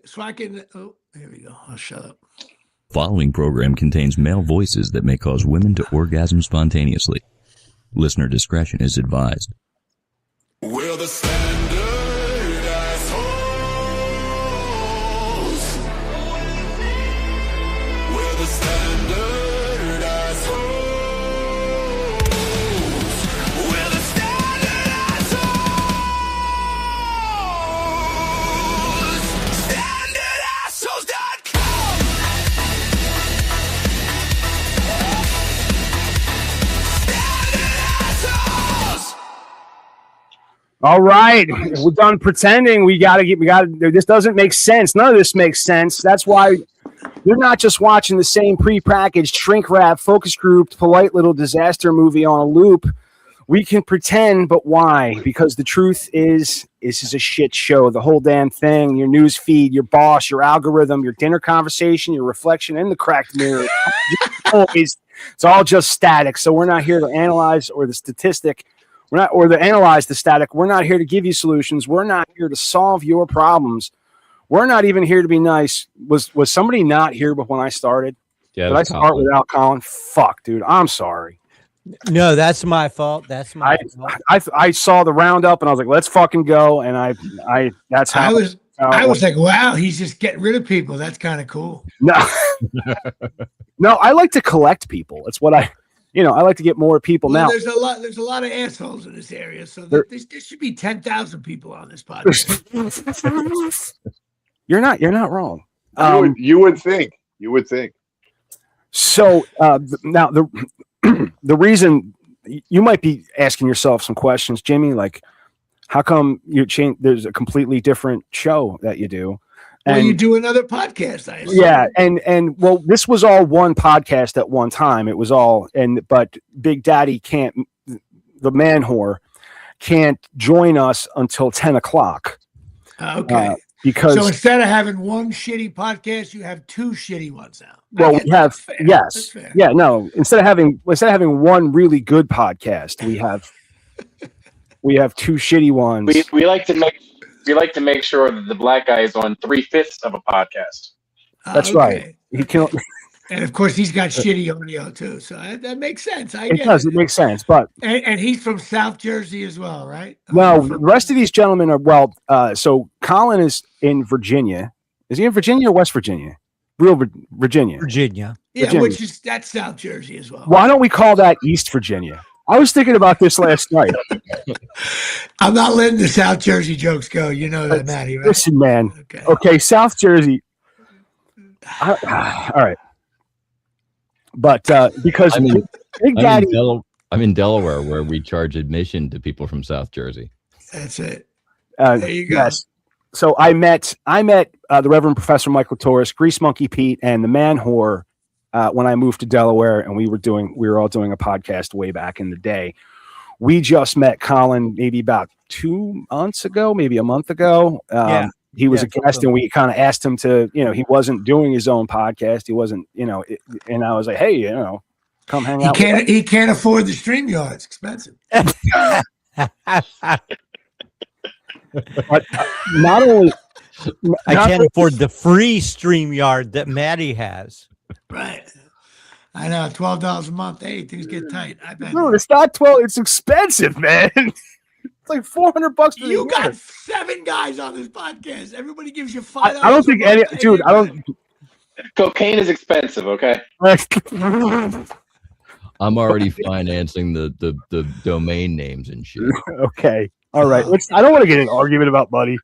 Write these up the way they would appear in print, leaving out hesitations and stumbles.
So I can. Oh, here we go. I'll shut up. Following program contains male voices that may cause women to orgasm spontaneously. Listener discretion is advised. We're the standard assholes. We're the standard assholes. We're the standard assholes. StandardAssholes.com. Standard assholes. All right, we're done pretending. We got to. This doesn't make sense. None of this makes sense. That's why you're not just watching the same prepackaged shrink wrap, focus grouped, polite little disaster movie on a loop. We can pretend, but why? Because the truth is, this is a shit show. The whole damn thing, your news feed, your boss, your algorithm, your dinner conversation, your reflection in the cracked mirror. It's all just static. So we're not here to analyze or the statistic. We're not, or to analyze the static. We're not here to give you solutions. We're not here to solve your problems. We're not even here to be nice. Was somebody not here but when I started? Yeah, Did I start without Colin? Fuck, dude. I'm sorry. No, that's my fault. That's my fault. I saw the roundup and I was like, let's fucking go. And I that's how I was like, wow, he's just getting rid of people. That's kind of cool. No, no, I like to collect people. It's what I like to get more people now. There's a lot of assholes in this area, so there should be 10,000 people on this podcast. You're not wrong. You would think. So now the reason you might be asking yourself some questions, Jimmy, like how come you change? There's a completely different show that you do. Well, you do another podcast, I assume. Yeah, and well, this was all one podcast at one time. It was all, but Big Daddy can't, the man whore, can't join us until 10 o'clock. Okay. Because so instead of having one shitty podcast, you have two shitty ones now. Well, we have yes, yeah, no. Instead of having one really good podcast, we have two shitty ones. We like to make sure that the black guy is on 3/5 of a podcast. That's right. He can. And of course, he's got shitty audio too, so that makes sense. It makes sense, but and he's from South Jersey as well, right? No, the rest of these gentlemen are so Colin is in Virginia. Is he in Virginia or West Virginia? Virginia. Virginia. Yeah, that's South Jersey as well. Why don't we call that East Virginia? I was thinking about this last night. I'm not letting the South Jersey jokes go. You know that, Matty, right? Listen, man. Okay, South Jersey. All right. But because Big Daddy, I'm in Delaware, where we charge admission to people from South Jersey. That's it. There you go. Yes. So I met the Reverend Professor Michael Torres, Grease Monkey Pete, and the Man Whore when I moved to Delaware, and we were all doing a podcast way back in the day. We just met Colin maybe about 2 months ago, maybe a month ago. He was a guest, and we kind of asked him to, he wasn't doing his own podcast. He wasn't, and I was like, hey, come hang out. He can't afford the StreamYard. It's expensive. But not only I can't afford the free StreamYard that Maddie has. Right. I know, $12 a month. Hey, things get tight. I bet. No, it's not 12. It's expensive, man. It's like $400. You got 7 guys on this podcast. Everybody gives you $5. I don't think any, dude. I don't. Cocaine is expensive. Okay. I'm already financing the domain names and shit. Okay. All right. I don't want to get in an argument about money.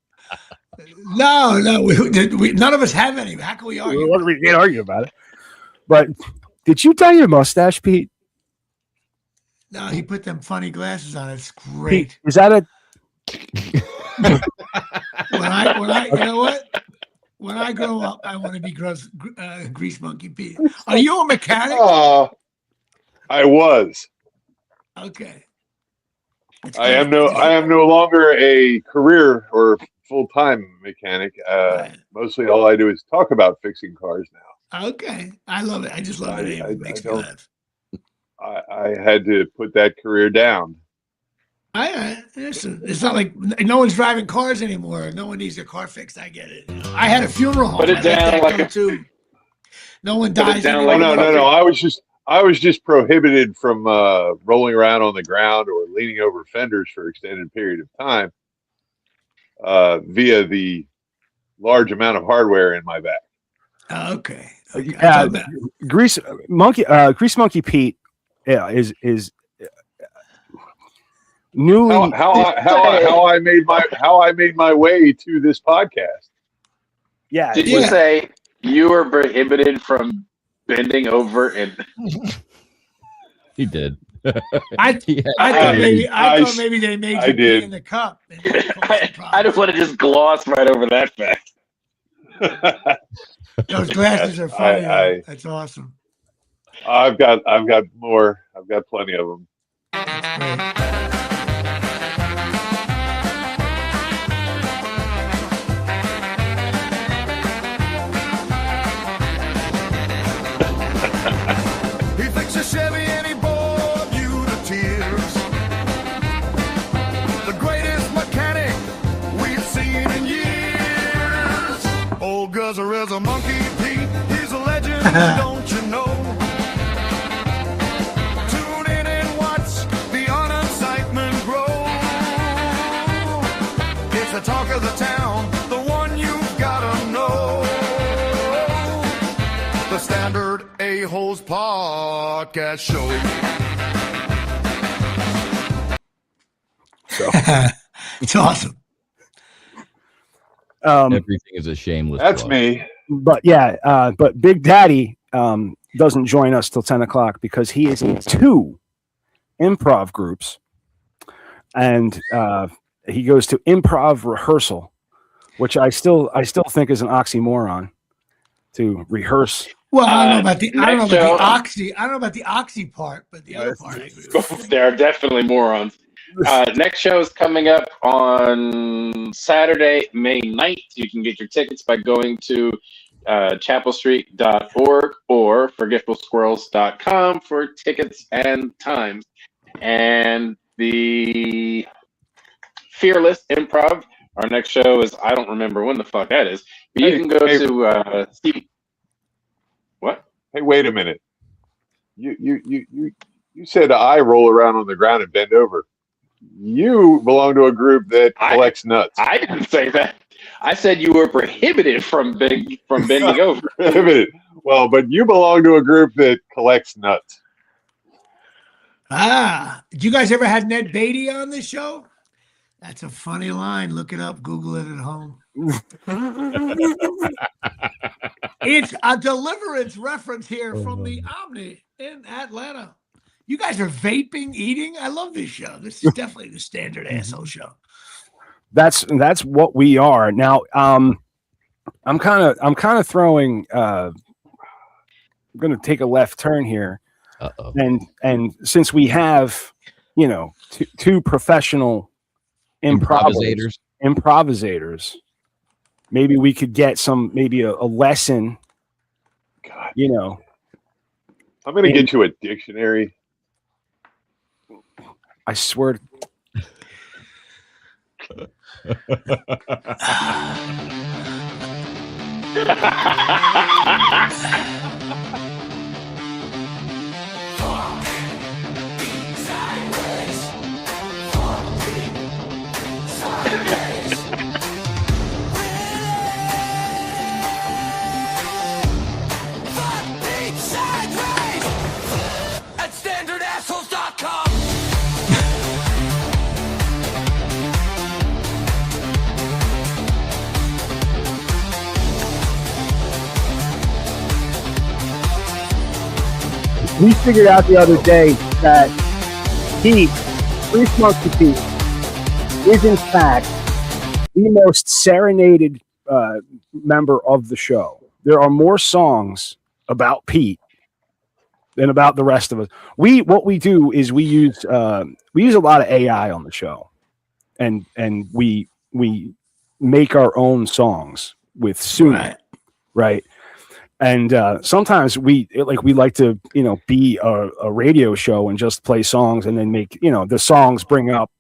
No. We none of us have any. How can we argue? We can't argue about it. But did you dye your mustache, Pete? No, he put them funny glasses on. It's great. Pete, is that a? when I, you know what? When I grow up, I want to be Grease Monkey Pete. Are you a mechanic? I was. Okay. I am no longer a career or full-time mechanic. Mostly all I do is talk about fixing cars now. Okay. I love it. I just love it. It makes me laugh. I had to put that career down. It's not like no one's driving cars anymore. No one needs their car fixed. I get it. I had a funeral home. Put it I let down that like go a- too. No one Put it dies. down anymore. like Oh no. I was just prohibited from rolling around on the ground or leaning over fenders for extended period of time via the large amount of hardware in my back. Okay. Grease Monkey Pete, is newly. How I made my way to this podcast. Yeah. Did you say you were prohibited from bending over and? He did. I thought maybe they made you pee in the cup. I don't want to just gloss right over that fact. Those glasses are funny. That's awesome. I've got more. I've got plenty of them. That's great. He fixed a Chevy and he bored you to tears. The greatest mechanic we've seen in years. Old Guzzer is a monkey Pete. He's a legend, don't you know? Tune in and watch the unexcitement grow. It's the talk of the town, the one you've gotta know. The Standard A-Holes Podcast Show. It's awesome. Everything is a shameless. That's plug. me. But but Big Daddy doesn't join us till 10 o'clock because he is in 2 improv groups, and he goes to improv rehearsal, which I still think is an oxymoron to rehearse. Well, I don't know about the oxy. I don't know about the oxy part, but the other part. There are definitely morons. Next show is coming up on Saturday, May 9th. You can get your tickets by going to chapelstreet.org or forgetfulsquirrels.com for tickets and times. And the Fearless Improv, our next show is, I don't remember when the fuck that is, but you can go to Steve. What? Hey, wait a minute. You said I roll around on the ground and bend over. You belong to a group that collects nuts. I didn't say that. I said you were prohibited from bending over. Prohibited. Well, but you belong to a group that collects nuts. Did you guys ever had Ned Beatty on this show? That's a funny line. Look it up. Google it at home. It's a Deliverance reference here from the Omni in Atlanta. You guys are vaping, eating. I love this show. This is definitely the Standard Asshole Show. That's what we are now. I'm kind of throwing. I'm going to take a left turn here, and since we have, two professional improvisators, maybe we could get maybe a lesson. God. I'm going to get you a dictionary. I swear. At standardassholes.com. We figured out the other day that Grease Monkey Pete, is in fact the most serenaded member of the show. There are more songs about Pete than about the rest of us. What we do is we use a lot of AI on the show, and we make our own songs with Suno, right? And sometimes we like to be a radio show and just play songs and then make the songs bring up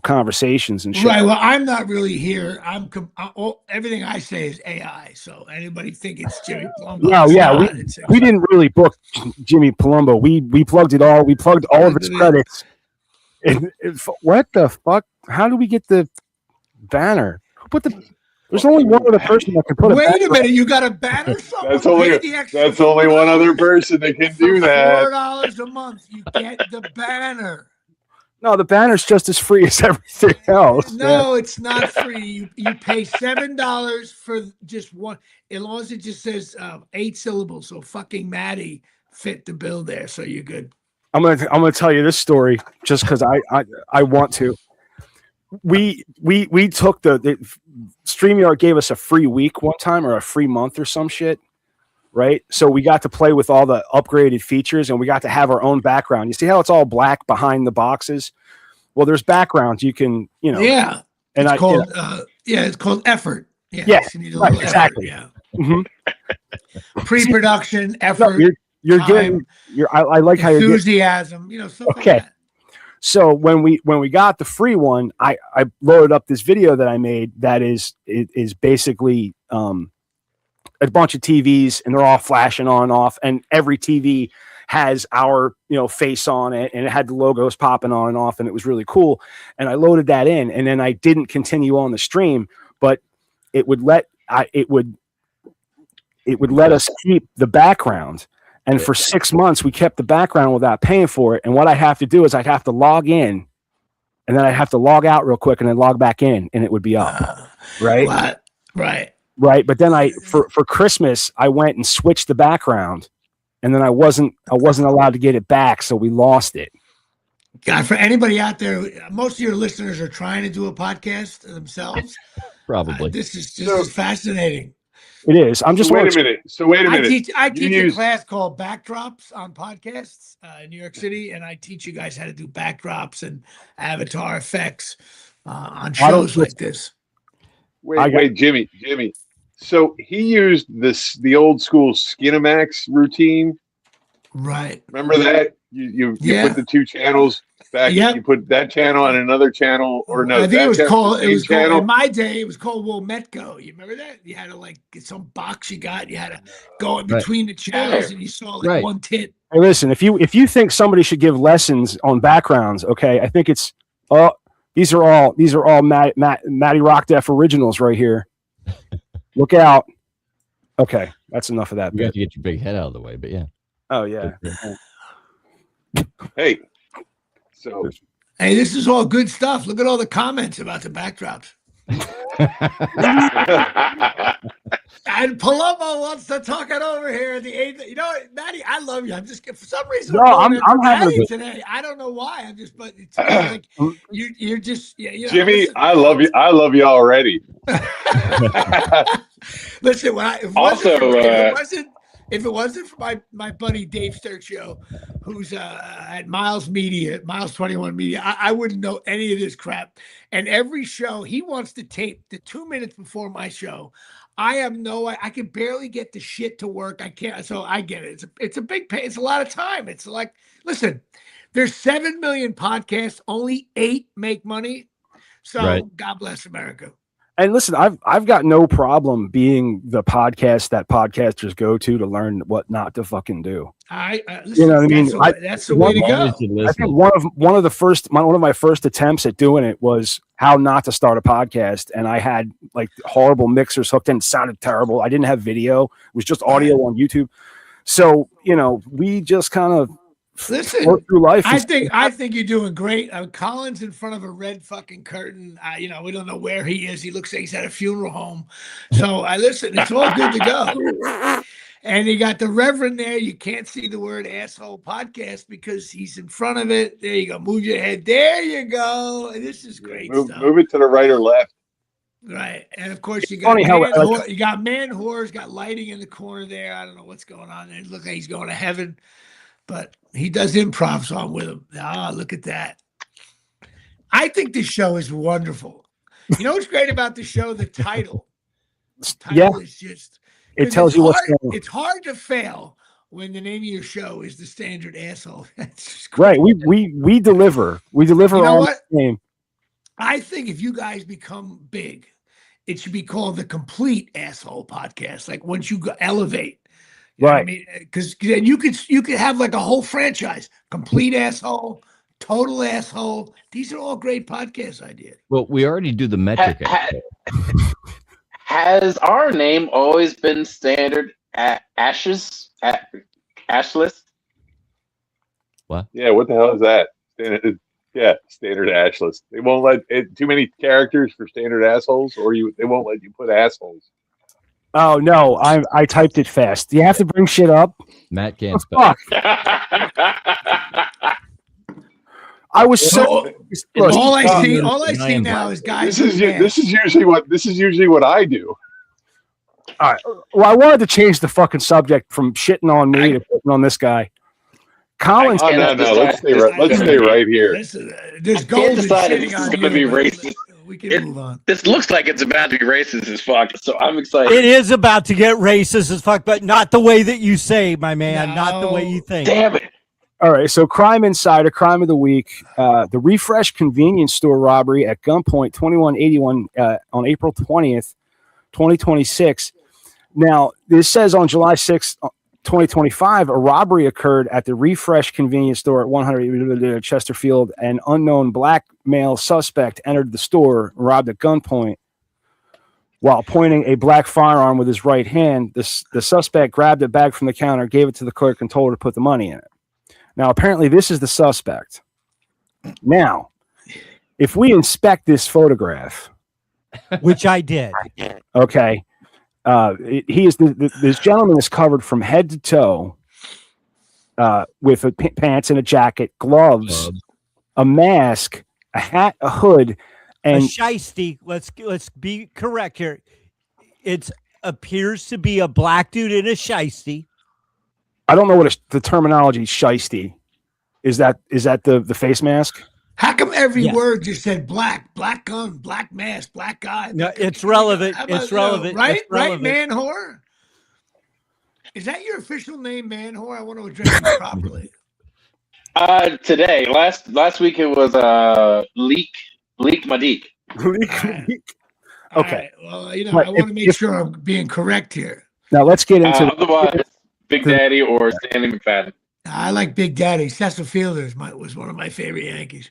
conversations and shit. Right. Well, I'm not really here. Everything I say is AI. So anybody think it's Jimmy Palumbo? No, it's yeah, not. we didn't really book Jimmy Palumbo. We plugged it all. We plugged all of his credits. What the fuck? How do we get the banner? There's only one other person that can put Wait a minute, you got a banner? That's only one other person that can do that. $4 a month, you get the banner. No, the banner's just as free as everything else. No, it's not free. You pay $7 for just one, as long as it just says 8 syllables. So fucking Maddie fit the bill there, so you're good. I'm gonna tell you this story just because I want to. We took the StreamYard gave us a free week one time or a free month or some shit, right? So we got to play with all the upgraded features and we got to have our own background. You see how it's all black behind the boxes? Well, there's backgrounds you can, Yeah. And it's called effort. Yeah. Yeah, You need a right, little exactly. Effort, yeah. Pre-production effort. No, you're getting. I like how you're enthusiasm. Stuff okay. Like that. So when we got the free one, I loaded up this video that I made that is basically a bunch of TVs and they're all flashing on and off, and every TV has our face on it, and it had the logos popping on and off, and it was really cool. And I loaded that in, and then I didn't continue on the stream, but it would let us keep the background. And for 6 months, we kept the background without paying for it. And what I have to do is I'd have to log in, and then I'd have to log out real quick, and then log back in, and it would be up. Right. Right. But then for Christmas, I went and switched the background, and then I wasn't allowed to get it back, so we lost it. God, for anybody out there, most of your listeners are trying to do a podcast themselves. Probably. This is fascinating. It is. I'm just wait a minute. I teach a class called Backdrops on podcasts in New York City, and I teach you guys how to do backdrops and avatar effects on shows like this. Wait, Jimmy. So he used the old school Skinamax routine. Right. Remember that? You put the 2 channels back. Yep. You put that channel on another channel, or no? I think it was called channel. in my day. It was called Wometco. You remember that? You had to get some box you got. You had to go in between the channels, and you saw one tit. Hey, listen, if you think somebody should give lessons on backgrounds, okay, I think it's these are all Matty Rock Def originals right here. Look out. Okay, that's enough of that. You have to get your big head out of the way, but yeah. Oh yeah. Hey, this is all good stuff. Look at all the comments about the backdrops. And Palumbo wants to talk it over here at the 8th. Maddie, I love you. I'm just for some reason. No, I'm having today. I don't know why. But it's like you're just Jimmy. Listen, I love you. I love you already. Listen, if it wasn't for my buddy Dave Sturcio, who's at Miles 21 Media, I wouldn't know any of this crap. And every show he wants to tape the 2 minutes before my show. I can barely get the shit to work. I can't. So I get it. It's a big pay. It's a lot of time. It's like, listen, there's 7 million podcasts. Only 8 make money. So God bless America. And listen, I've got no problem being the podcast that podcasters go to learn what not to fucking do. Listen, what I mean? That's the way to go. I think one of my first attempts at doing it was how not to start a podcast, and I had horrible mixers hooked in. It sounded terrible. I didn't have video; it was just audio on YouTube. So we just kind of work through life. I think you're doing great. Colin's in front of a red fucking curtain. We don't know where he is. He looks like he's at a funeral home. So listen, it's all good to go. And you got the Reverend there. You can't see the word asshole podcast because he's in front of it. There you go. Move your head. There you go. This is great stuff. Move it to the right or left. Right. And of course you got man whores, got lighting in the corner there. I don't know what's going on there. It looks like he's going to heaven. But he does improv, so I'm with him. Look at that. I think this show is wonderful. You know what's great about the show? The title. The title is just... It tells you what's going on. It's hard to fail when the name of your show is The Standard Asshole. That's just great. Right. We deliver. We deliver on the name. I think if you guys become big, it should be called the Complete Asshole Podcast. Like once you elevate, you know what I Right. mean, because then you could have like a whole franchise. Complete Asshole, Total Asshole. These are all great podcast ideas. Well, we already do the metric. Has our name always been standard at Ashes? Ashless? Yeah, what the hell is that? Standard Ashless. They won't let too many characters for standard assholes, or they won't let you put assholes. Oh no, I typed it fast. Do you have to bring shit up? Matt can't spell. I was so. Look, all I see now is guys. This is usually what I do. All right. Well, I wanted to change the fucking subject from shitting on me to putting on this guy. Collins. Oh, no. Let's stay right here. There's gold decided shitting this on is going to you, be but racist. We can move on. This looks like it's about to be racist as fuck, so I'm excited. It is about to get racist as fuck, but not the way that you say, my man. Not the way you think. Damn it. All right, so Crime Insider, Crime of the Week, the Refresh convenience store robbery at gunpoint, 2181 on April 20th, 2026. Now, this says on July 6th, 2025, a robbery occurred at the Refresh convenience store at 100 Chesterfield. An unknown black male suspect entered the store, robbed at gunpoint. While pointing a black firearm with his right hand, the suspect grabbed a bag from the counter, gave it to the clerk, and told her to put the money in it. Now, apparently, this is the suspect. Now, if we inspect this photograph, which I did, okay, he is this gentleman is covered from head to toe with pants and a jacket, gloves, a mask, a hat, a hood, and a shiesty. Let's be correct here. It appears to be a black dude in a shiesty. I don't know what the terminology shiesty is. That the face mask? How come every word just said black gun, black mask, black guy? No, it's relevant. It's relevant. Right? It's relevant. Right, man whore? Is that your official name, man whore? I want to address you properly. Today, last week it was Leak Madik. Okay. Right. Well, I want to make sure I'm being correct here. Now let's get into otherwise Big Daddy or Stanley McFadden. I like Big Daddy. Cecil Fielder was one of my favorite Yankees.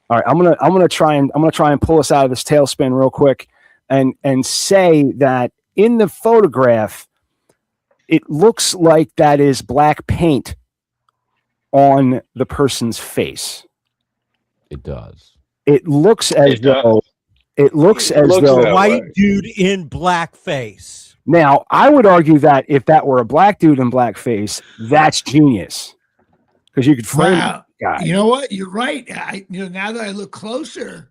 All right, I'm gonna try and pull us out of this tailspin real quick, and say that in the photograph, it looks like that is black paint on the person's face. It does. It looks as though white dude in blackface. Now, I would argue that if that were a black dude in blackface, that's genius, because you could frame that guy. You know what? You're right. Now that I look closer,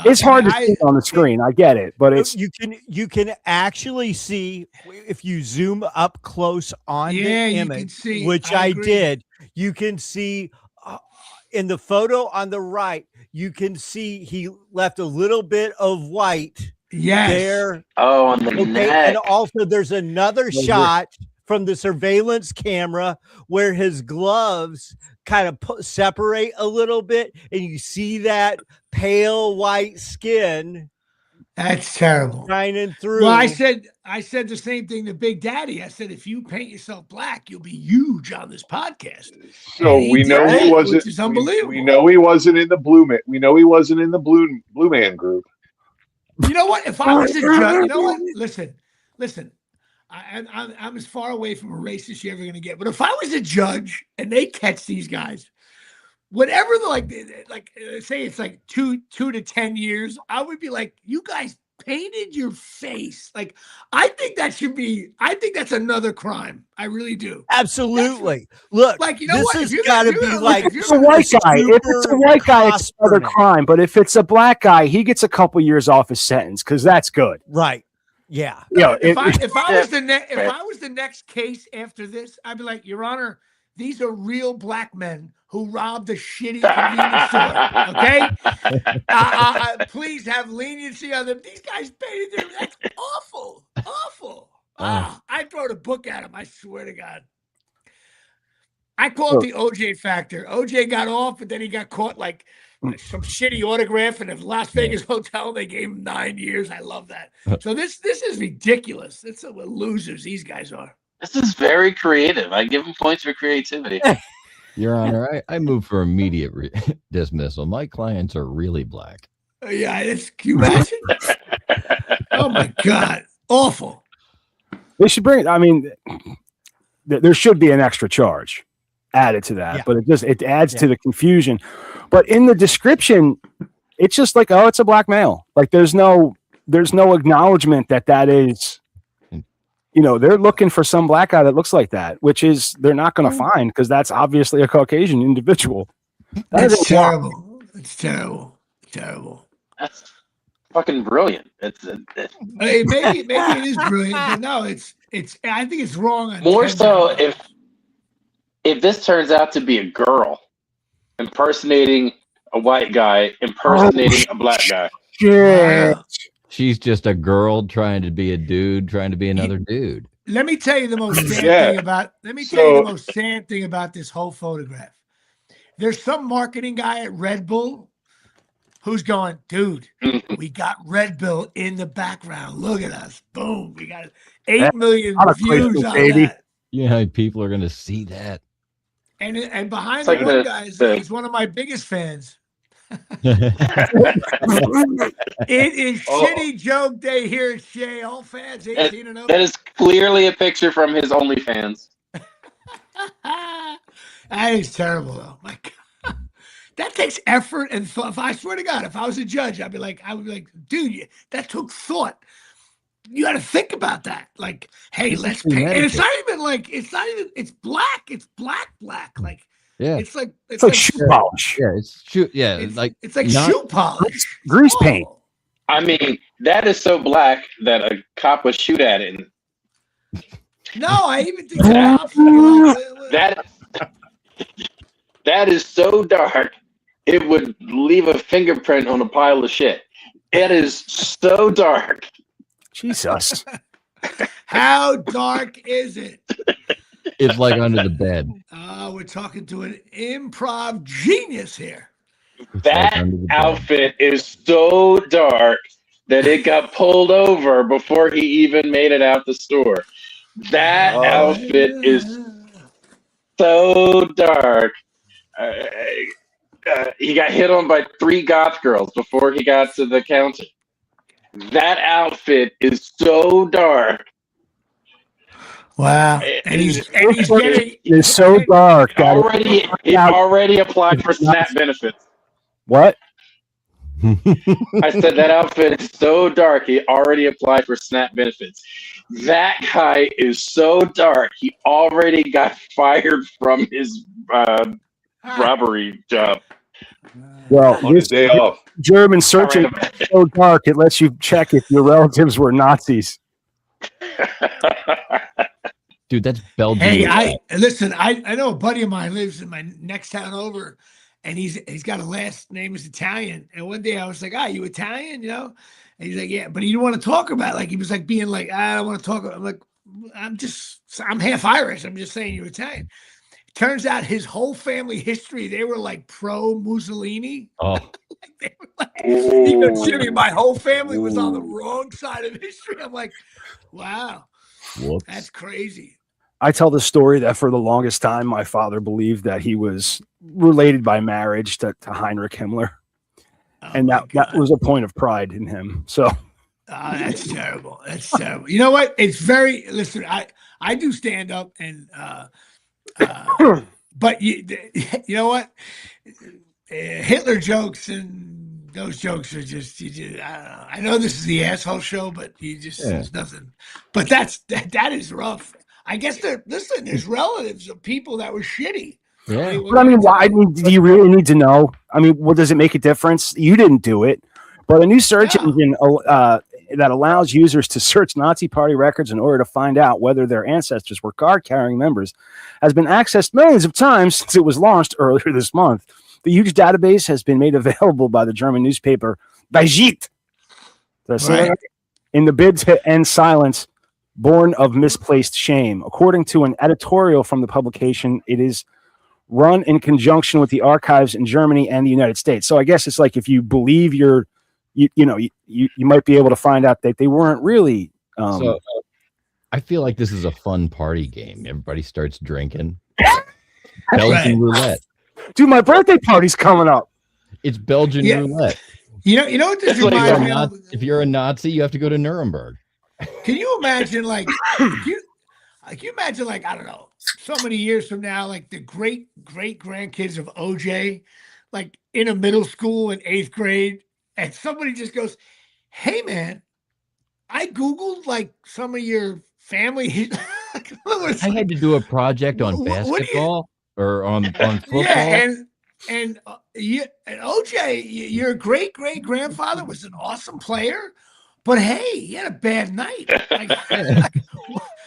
it's hard to see on the screen. I get it, but it's you can actually see if you zoom up close on the image, which I did. You can see in the photo on the right. You can see he left a little bit of white. Yes. There. Oh, on the neck. And also, there's another shot from the surveillance camera where his gloves kind of separate a little bit, and you see that pale white skin. That's terrible. Shining through. Well, I said the same thing to Big Daddy. I said, if you paint yourself black, you'll be huge on this podcast. So we know he wasn't. Which is unbelievable. We know he wasn't in the Blue Man. We know he wasn't in the Blue Man Group. You know what? If I was a judge, you know what? Listen. I'm as far away from a racist you're ever going to get. But if I was a judge and they catch these guys, whatever, say it's like 2 to 10 years, I would be like, you guys painted your face. Like, I think that's another crime. I really do. Absolutely. Look, like, you know this what? has got to be like, if it's a white guy. If it's a white guy, it's another crime. But if it's a black guy, he gets a couple years off his sentence because that's good. Right. Yeah. If I was the next case after this, I'd be like, Your Honor, these are real black men who robbed a shitty convenience store. Okay, please have leniency on them. These guys painted them. That's awful, awful. I wrote a book at him. I swear to God. I call it the OJ factor. OJ got off, but then he got caught like some shitty autograph in a Las Vegas hotel. They gave him 9 years. I love that. So this is ridiculous. It's what losers these guys are. This is very creative. I give him points for creativity. Your Honor, I move for immediate dismissal. My clients are really black. Yeah, can you imagine? Oh my God, awful. They should bring it. I mean, there should be an extra charge added to that, but it adds to the confusion. But in the description, it's just like, oh, it's a black male. Like there's no acknowledgement that is, they're looking for some black guy that looks like that, which is they're not going to find because that's obviously a Caucasian individual. That's terrible. It's terrible. Terrible. That's fucking brilliant. Maybe it is brilliant, but no, it's. I think it's wrong. More so if this turns out to be a girl impersonating a white guy, impersonating a black guy. Shit. She's just a girl trying to be a dude, trying to be another dude. Let me tell you the most sad thing about. Let me tell you the most sad thing about this whole photograph. There's some marketing guy at Red Bull who's going, dude, we got Red Bull in the background. Look at us. Boom. We got 8 million views on that. Yeah, people are going to see that. And behind the one guy is one of my biggest fans. It is shitty joke day here at Shea. All fans 18 and over. That is clearly a picture from his OnlyFans. That is terrible, though. My God. That takes effort and thought. If I swear to God, if I was a judge, I would be like, dude, that took thought. You got to think about that. Like, hey, let's pay. And it's it's black. It's black. Like, it's like shoe polish. Yeah, it's like shoe polish. Grease paint. I mean, that is so black that a cop would shoot at it. No, I even think that is so dark. It would leave a fingerprint on a pile of shit. It is so dark. Jesus. How dark is it? It's like under the bed. We're talking to an improv genius here. That outfit is so dark that it got pulled over before he even made it out the store. That outfit is so dark. He got hit on by 3 goth girls before he got to the counter. That outfit is so dark. Wow. And he's getting... It's so dark. He already applied for SNAP benefits. What? I said that outfit is so dark, he already applied for SNAP benefits. That guy is so dark, he already got fired from his robbery job. Well, on his day off. German searching is so dark, it lets you check if your relatives were Nazis. Dude, that's Belgium. Hey, I know a buddy of mine lives in my next town over, and he's got a last name is Italian. And one day I was like, you Italian, And he's like, yeah, but he didn't want to talk about it. Like he was like being like, I don't want to talk about it. I'm like, I'm half Irish. I'm just saying you're Italian. Turns out his whole family history, they were like pro Mussolini. Oh. They were like, Jimmy, my whole family was on the wrong side of history. I'm like, wow. Whoops. That's crazy. I tell the story that for the longest time, my father believed that he was related by marriage to Heinrich Himmler. And that was a point of pride in him. So that's terrible. That's terrible. You know what? It's very, listen, I do stand up and, but you know what? Hitler jokes and those jokes are just I don't know. I know this is the asshole show, but there's nothing. But that is rough. I guess there's relatives of people that were shitty. Yeah. But I mean, why? Do you really need to know? I mean, what does it make a difference? You didn't do it, but a new search engine that allows users to search Nazi Party records in order to find out whether their ancestors were card-carrying members has been accessed millions of times since it was launched earlier this month. The huge database has been made available by the German newspaper Die Zeit. In the bid to end silence, born of misplaced shame. According to an editorial from the publication, it is run in conjunction with the archives in Germany and the United States. So I guess it's like if you believe you might be able to find out that they weren't really. So I feel like this is a fun party game. Everybody starts drinking. Belgian roulette. Dude, my birthday party's coming up. It's Belgian roulette. You know what this reminds me of? If you're a Nazi, you have to go to Nuremberg. Can you imagine, like, I don't know, so many years from now, like the great grandkids of OJ, like in a middle school in 8th grade, and somebody just goes, "Hey, man, I Googled like some of your family." I had to do a project on basketball or on football. Yeah, and OJ, your great grandfather was an awesome player, but hey, he had a bad night.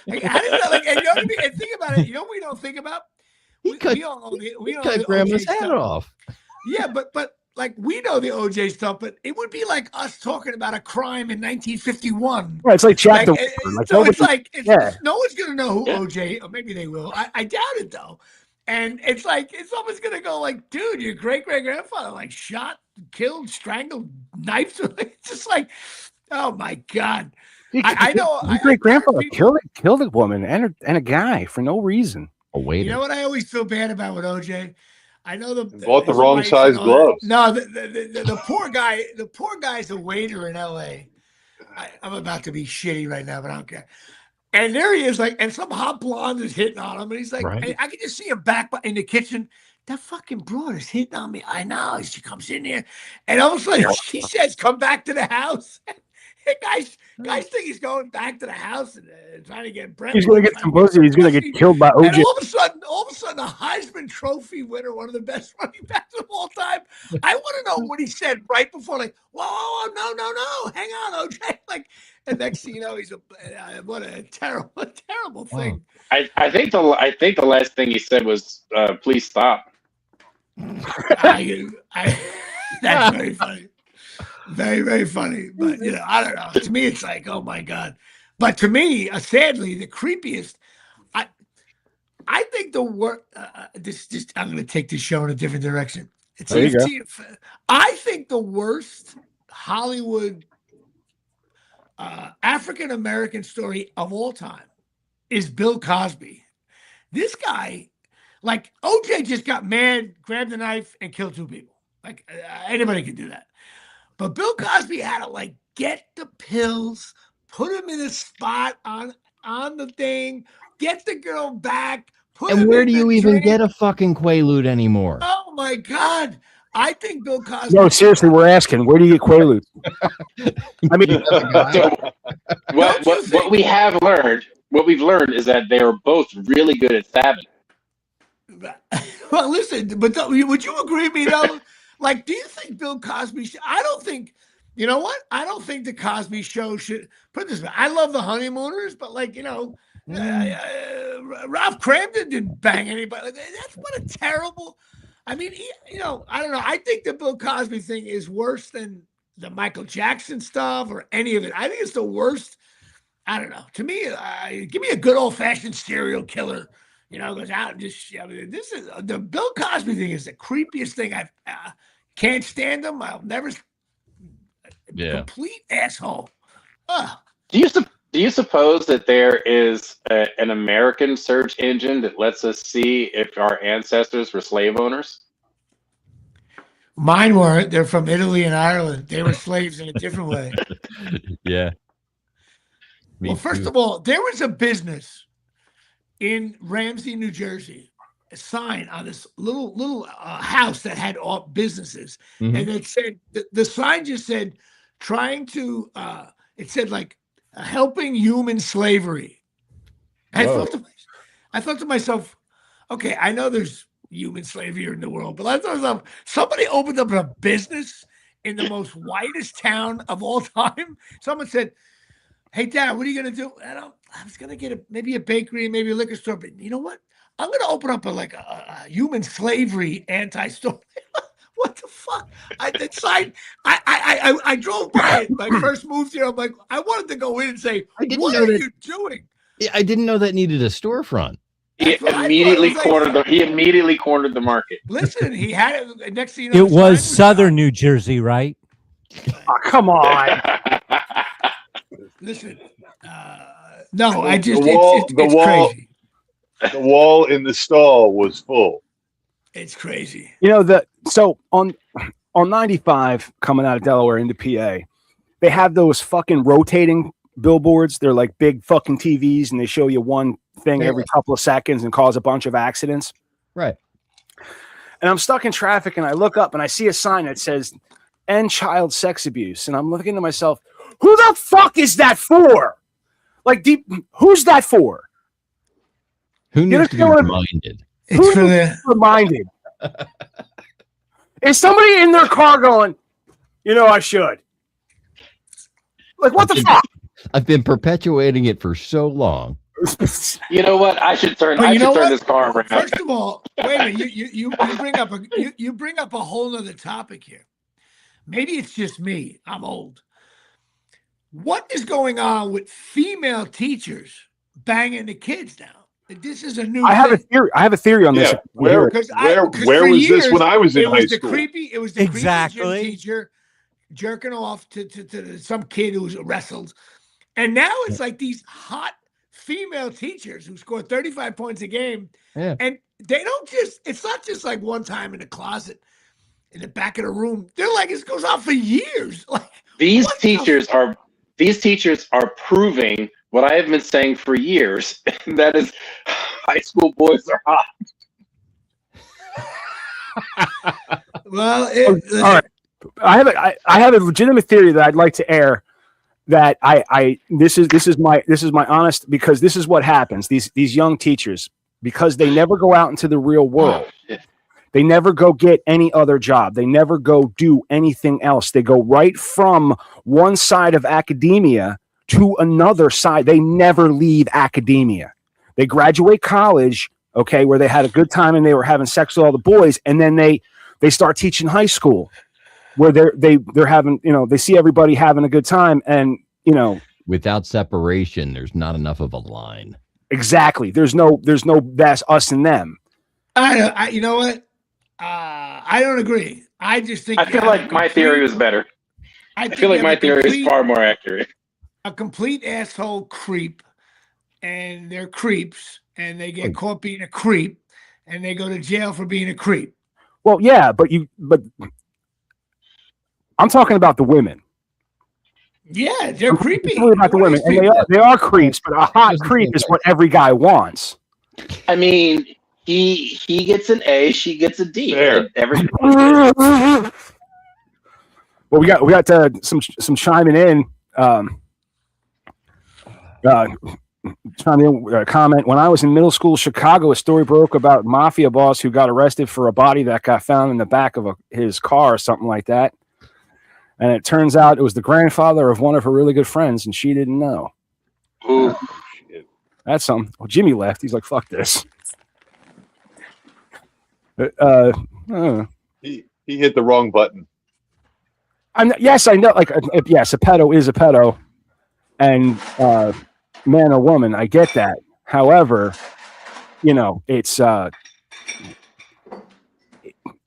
Like, I didn't know, like, and you know what I mean? And think about it. You know what we don't think about? We cut grandma's head off. Yeah, but like we know the OJ stuff, but it would be like us talking about a crime in 1951. Right, it's like chapter. So it's like no one's gonna know who OJ, or maybe they will. I doubt it though. And it's like it's almost gonna go like, dude, your great grandfather like shot, killed, strangled, knifed. It's just like, oh my god. I know. Your great grandfather killed a woman and a guy for no reason. You know what I always feel bad about with OJ? I know bought the wrong size gloves. No, the poor guy. The poor guy's a waiter in L.A. I'm about to be shitty right now, but I don't care. And there he is, like, and some hot blonde is hitting on him, and he's like, I can just see him back in the kitchen. That fucking broad is hitting on me. I know. She comes in here, and all of a sudden she says, "Come back to the house." Guys think he's going back to the house and trying to get Brent. He's going to get some pussy. He's going to get killed by OJ. And all of a sudden, a Heisman Trophy winner, one of the best running backs of all time. I want to know what he said right before, like, whoa, no, hang on, OJ. Like, and next thing you know, he's what a terrible thing. I think the last thing he said was, "Please stop." That's very funny. Very, very funny. But, I don't know. To me, it's like, oh, my God. But to me, sadly, the creepiest, I think the worst, I'm going to take this show in a different direction. I think the worst Hollywood African-American story of all time is Bill Cosby. This guy, like, OJ just got mad, grabbed a knife, and killed 2 people. Like, anybody can do that. But Bill Cosby had to like get the pills, put him in a spot on the thing, get the girl back. And where do you even get a fucking Quaalude anymore? Oh my God. I think Bill Cosby. No, seriously, we're asking, where do you get Quaalude? I mean, what we've learned is that they are both really good at stabbing. Well, listen, but would you agree with me though? Like, do you think Bill Cosby I don't think, you know what? I don't think the Cosby Show should, put it this way, I love the Honeymooners, but like, Ralph Cramden didn't bang anybody. That's what a terrible, I mean, I don't know. I think the Bill Cosby thing is worse than the Michael Jackson stuff or any of it. I think it's the worst. I don't know. To me, give me a good old-fashioned serial killer, goes out and just, this is, the Bill Cosby thing is the creepiest thing I've, can't stand him. I'll never. Complete asshole. Do you suppose that there is an American search engine that lets us see if our ancestors were slave owners? Mine weren't. They're from Italy and Ireland. They were slaves in a different way. Yeah. Well, first of all, there was a business in Ramsey, New Jersey, a sign on this little house that had all businesses, and it said the sign just said it said like helping human slavery. I thought to myself, okay, I know there's human slavery in the world, but I thought to myself, somebody opened up a business in the most whitest town of all time. Someone said, "Hey, Dad, what are you gonna do?" I was gonna get maybe a bakery, maybe a liquor store, but you know what? I'm going to open up a human slavery anti-store. What the fuck? I drove by it. My first move here, I'm like, I wanted to go in and say, what are you doing? Yeah, I didn't know that needed a storefront. He immediately cornered the market. Listen, he had it next thing you know. It was Southern New Jersey, right? Oh, come on. Listen, no, I just the wall, crazy. The wall in the stall was full. It's crazy. You know, so on 95 coming out of Delaware into PA, they have those fucking rotating billboards. They're like big fucking TVs, and they show you one thing every couple of seconds and cause a bunch of accidents. Right. And I'm stuck in traffic, and I look up and I see a sign that says "End Child Sex Abuse," and I'm looking to myself, who the fuck is that for? Like, who's that for? Who needs to be reminded? It's for the reminded. Is somebody in their car going, I should? Like, what the fuck? I've been perpetuating it for so long. You know what? I should turn this car around. First of all, wait a minute. You bring up a whole other topic here. Maybe it's just me. I'm old. What is going on with female teachers banging the kids now? This is a new. I have a theory on this. Where was this when I was in high school? It was the creepy gym teacher jerking off to some kid who was wrestled, and now it's like these hot female teachers who score 35 points a game, and they don't just. It's not just like one time in the closet, in the back of the room. They're like it goes on for years. Like these teachers are proving what I have been saying for years. And that is, high school boys are hot. Well, all right. I have a legitimate theory that I'd like to air. That this is my honest, because this is what happens. These young teachers, because they never go out into the real world. They never go get any other job. They never go do anything else. They go right from one side of academia to another side. They never leave academia. They graduate college, where they had a good time and they were having sex with all the boys, and then they start teaching high school, where they're having, they see everybody having a good time, and without separation, there's not enough of a line. Exactly. There's no that's us and them. You know what? I don't agree. I just think I feel like my theory was better. I feel like my theory is far more accurate. A complete asshole creep, and they're creeps, and they get caught being a creep, and they go to jail for being a creep. Well, yeah, but I'm talking about the women. Yeah, they're creepy. I'm talking about the women, and they are creeps, but a hot creep is what every guy wants. I mean, he gets an A, she gets a D. Well, we got some chiming in. Comment. When I was in middle school, Chicago, a story broke about a mafia boss who got arrested for a body that got found in the back of his car or something like that. And it turns out it was the grandfather of one of her really good friends, and she didn't know. Ooh. That's something. Well, Jimmy left. He's like, fuck this. He hit the wrong button. Yes, I know. Like, yes, a pedo is a pedo, and man or woman, I get that. However,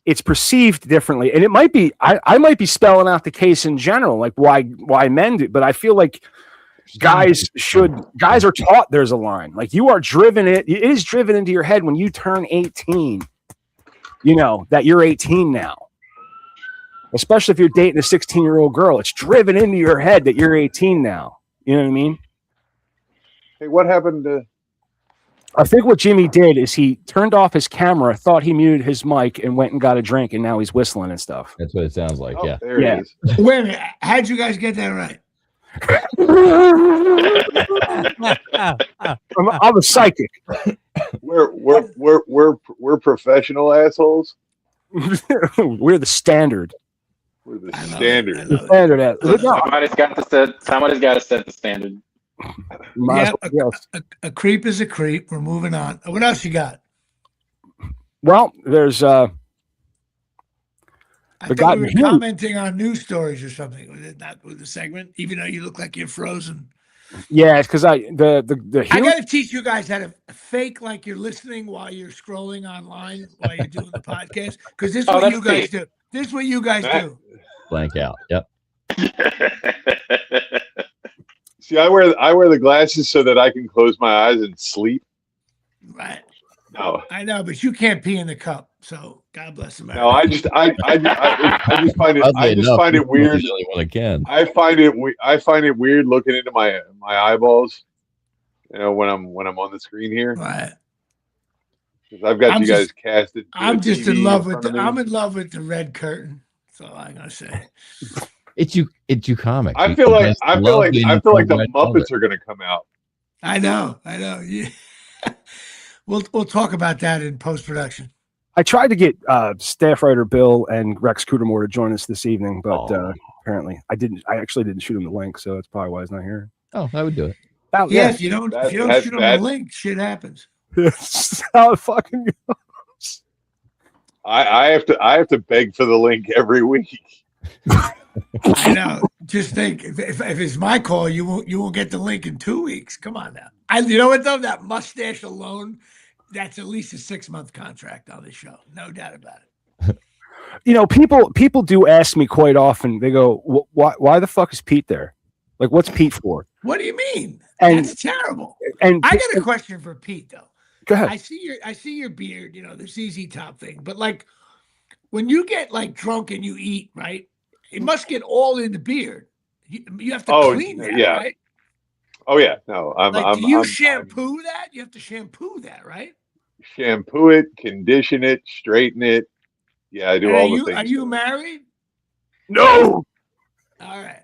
it's perceived differently, and it might be. I might be spelling out the case in general, like why men do. But I feel like guys are taught there's a line. Like you are driven. It is driven into your head when you turn 18. That you're 18 now. Especially if you're dating a 16-year-old girl, it's driven into your head that you're 18 now. You know what I mean? Hey, what happened to... I think what Jimmy did is he turned off his camera, thought he muted his mic, and went and got a drink, and now he's whistling and stuff. That's what it sounds like, yeah. There it is. Wait a minute. How'd you guys get that right? I'm a psychic. We're professional assholes. We're the standard. We're the standard. The standard. Somebody's got to set the standard. Yeah, a creep is a creep. We're moving on. What else you got? Well, there's I think we were commenting on news stories or something. Was it not with the segment? Even though you look like you're frozen. Yeah, it's because I got to teach you guys how to fake like you're listening while you're scrolling online while you're doing the podcast. Because this is what you guys do. This is what you guys do. Blank out. Yep. See, I wear the glasses so that I can close my eyes and sleep. Right. No, I know, but you can't pee in the cup. So God bless America. No, I just find it weird. The only one that can. I find it weird looking into my eyeballs. You know, when I'm on the screen here. Right. Because I've got you guys casted. I'm just in love with I'm in love with the red curtain. That's all I'm gonna say. It's you comics. I feel like the Muppets are gonna come out. I know. Yeah. We'll talk about that in post production. I tried to get staff writer Bill and Rex Cootermore to join us this evening, but apparently I didn't. I actually didn't shoot him the link, so that's probably why he's not here. Oh, I would do it. Yeah, if you don't shoot him the link, shit happens. That's how it fucking goes. I have to beg for the link every week. I know. Just think, if it's my call, you won't get the link in 2 weeks. Come on now. You know what though? That mustache alone, that's at least a 6-month contract on this show. No doubt about it. You know, people do ask me quite often. They go, "Why the fuck is Pete there? Like, what's Pete for?" What do you mean? And that's terrible. And I got a question for Pete though. Go ahead. I see your beard. You know, the ZZ Top thing, but like when you get like drunk and you eat, right? It must get all in the beard. You have to clean that, right? Oh yeah, no. Do you shampoo that? You have to shampoo that, right? Shampoo it, condition it, straighten it. Yeah, I do all the things. Are you married? No. All right.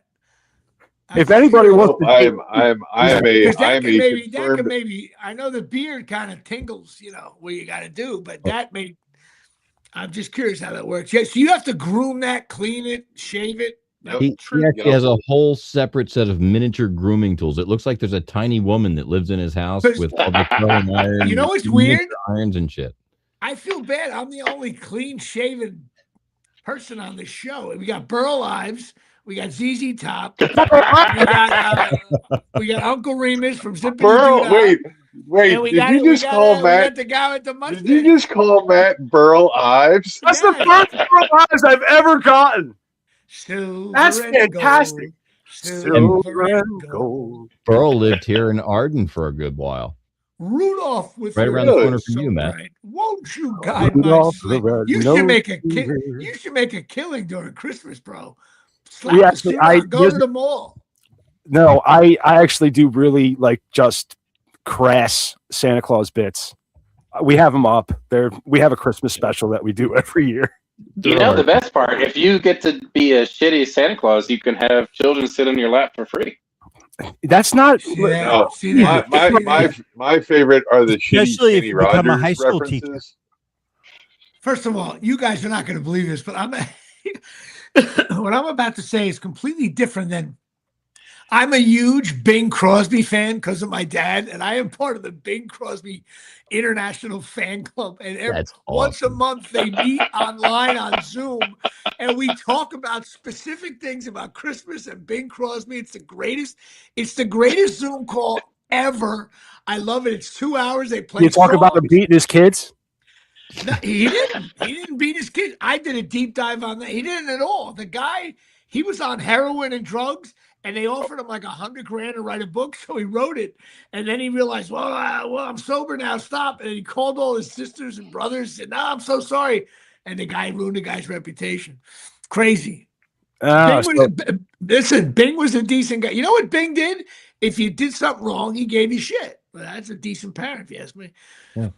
If anybody wants to, I am a confirmed. I know the beard kind of tingles, you know, what you got to do, but that may. I'm just curious how that works. Yes, so you have to groom that, clean it, shave it. He actually has a whole separate set of miniature grooming tools. It looks like there's a tiny woman that lives in his house with all the curling irons. You know what's weird? Irons and shit. I feel bad. I'm the only clean-shaven person on this show. We got Burl Ives. We got ZZ Top. we got Uncle Remus from Zippity Burl. Wait. Did you just call Matt? The guy with the mustache. Did you just call Matt Burl Ives? That's the first Burl Ives I've ever gotten. That's fantastic. Silver and gold. Burl lived here in Arden for a good while. Rudolph with right around the corner from you, Matt. Right. Won't you guide my sleigh? You should make a killing during Christmas, bro. Go to the mall. No, I actually do really like just crass Santa Claus bits. We have them up there. We have a Christmas special that we do every year. You know the best part, if you get to be a shitty Santa Claus, you can have children sit on your lap for free. That's not. My favorite are the especially if you become a high school references. teacher. First of all, you guys are not going to believe this, but what I'm about to say is completely different than. I'm a huge Bing Crosby fan because of my dad, and I am part of the Bing Crosby International Fan Club. And once a month, they meet online on Zoom, and we talk about specific things about Christmas and Bing Crosby. It's the greatest Zoom call ever. I love it. It's 2 hours. They play. You talk about him beating his kids. No, he didn't. He didn't beat his kids. I did a deep dive on that. He didn't at all. The guy, he was on heroin and drugs. And they offered him like $100,000 to write a book, so he wrote it. And then he realized, well, I'm sober now. Stop! And he called all his sisters and brothers. And I'm so sorry. And the guy ruined the guy's reputation. Crazy. Listen, Bing was a decent guy. You know what Bing did? If you did something wrong, he gave you shit. Well, that's a decent parent, if you ask me. Yeah.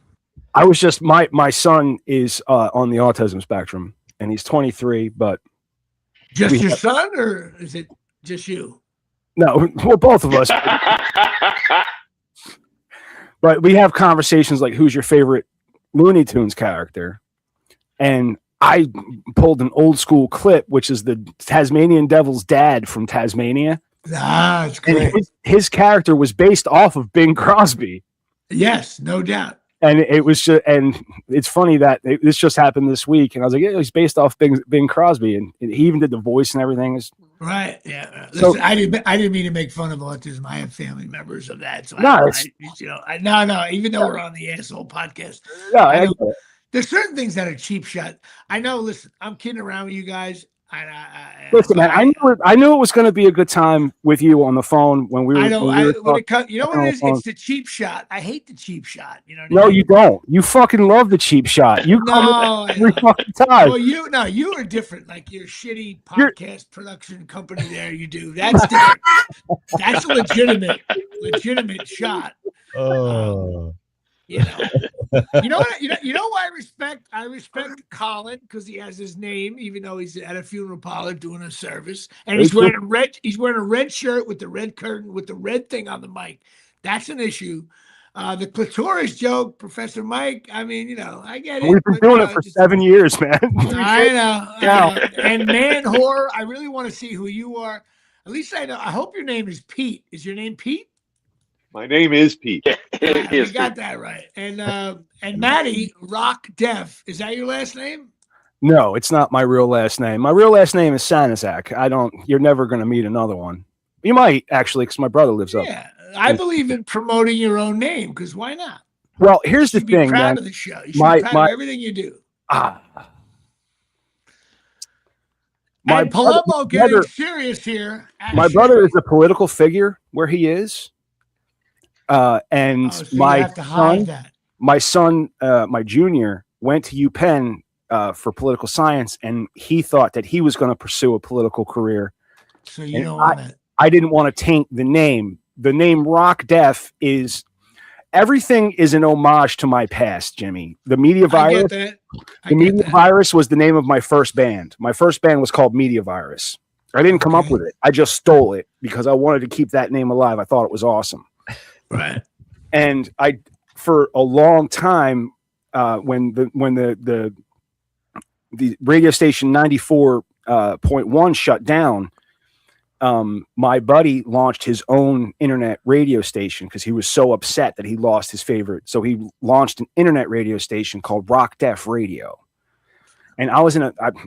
I was just my son is on the autism spectrum, and he's 23. But just your son, or is it? Just you? No, well, both of us. But we have conversations like, who's your favorite Looney Tunes character? And I pulled an old school clip, which is the Tasmanian Devil's dad from Tasmania. It's great. And his character was based off of Bing Crosby. Yes, no doubt. And it was just, and it's funny that this just happened this week. And I was like, yeah, he's based off Bing Crosby. And he even did the voice and everything. Right. Yeah. Listen, so, I didn't mean to make fun of autism. I have family members of that. So no, no. Even though we're on the asshole podcast, there's certain things that are cheap shot. I know. Listen, I'm kidding around with you guys. Listen, man, I knew it was going to be a good time with you on the phone when we were. I know. You know what it is? It's the cheap shot. I hate the cheap shot. You know what I mean? No, you don't. You fucking love the cheap shot. You come every fucking time. Well, you are different. Like your shitty podcast production company there, you do. That's different. That's a legitimate shot. Oh. You know what? You know who I respect? I respect Colin because he has his name, even though he's at a funeral parlor doing a service, and he's wearing a red shirt with the red curtain with the red thing on the mic. That's an issue. The clitoris joke, Professor Mike. I mean, I get it. We've been doing it for 7 years, man. I know. And man, whore. I really want to see who you are. At least I know. I hope your name is Pete. Is your name Pete? My name is Pete. You got that right. And Maddie, Rock Deaf. Is that your last name? No, it's not my real last name. My real last name is Sanizak. You're never going to meet another one. You might, actually, because my brother lives up. Yeah, I believe in promoting your own name, because why not? Well, here's the thing, man. Proud of the show. You should be proud of everything you do. And Palumbo getting serious here. My brother is a political figure where he is. And so my son, my junior, went to UPenn for political science, and he thought that he was going to pursue a political career. So you don't want it. I didn't want to taint the name. The name Rock Deaf is everything is an homage to my past, Jimmy. The Media Virus. Virus was the name of my first band. My first band was called Media Virus. I didn't come up with it. I just stole it because I wanted to keep that name alive. I thought it was awesome. Right. And for a long time, when the radio station 94.1 shut down, my buddy launched his own internet radio station because he was so upset that he lost his favorite. So he launched an internet radio station called Rock Deaf Radio. And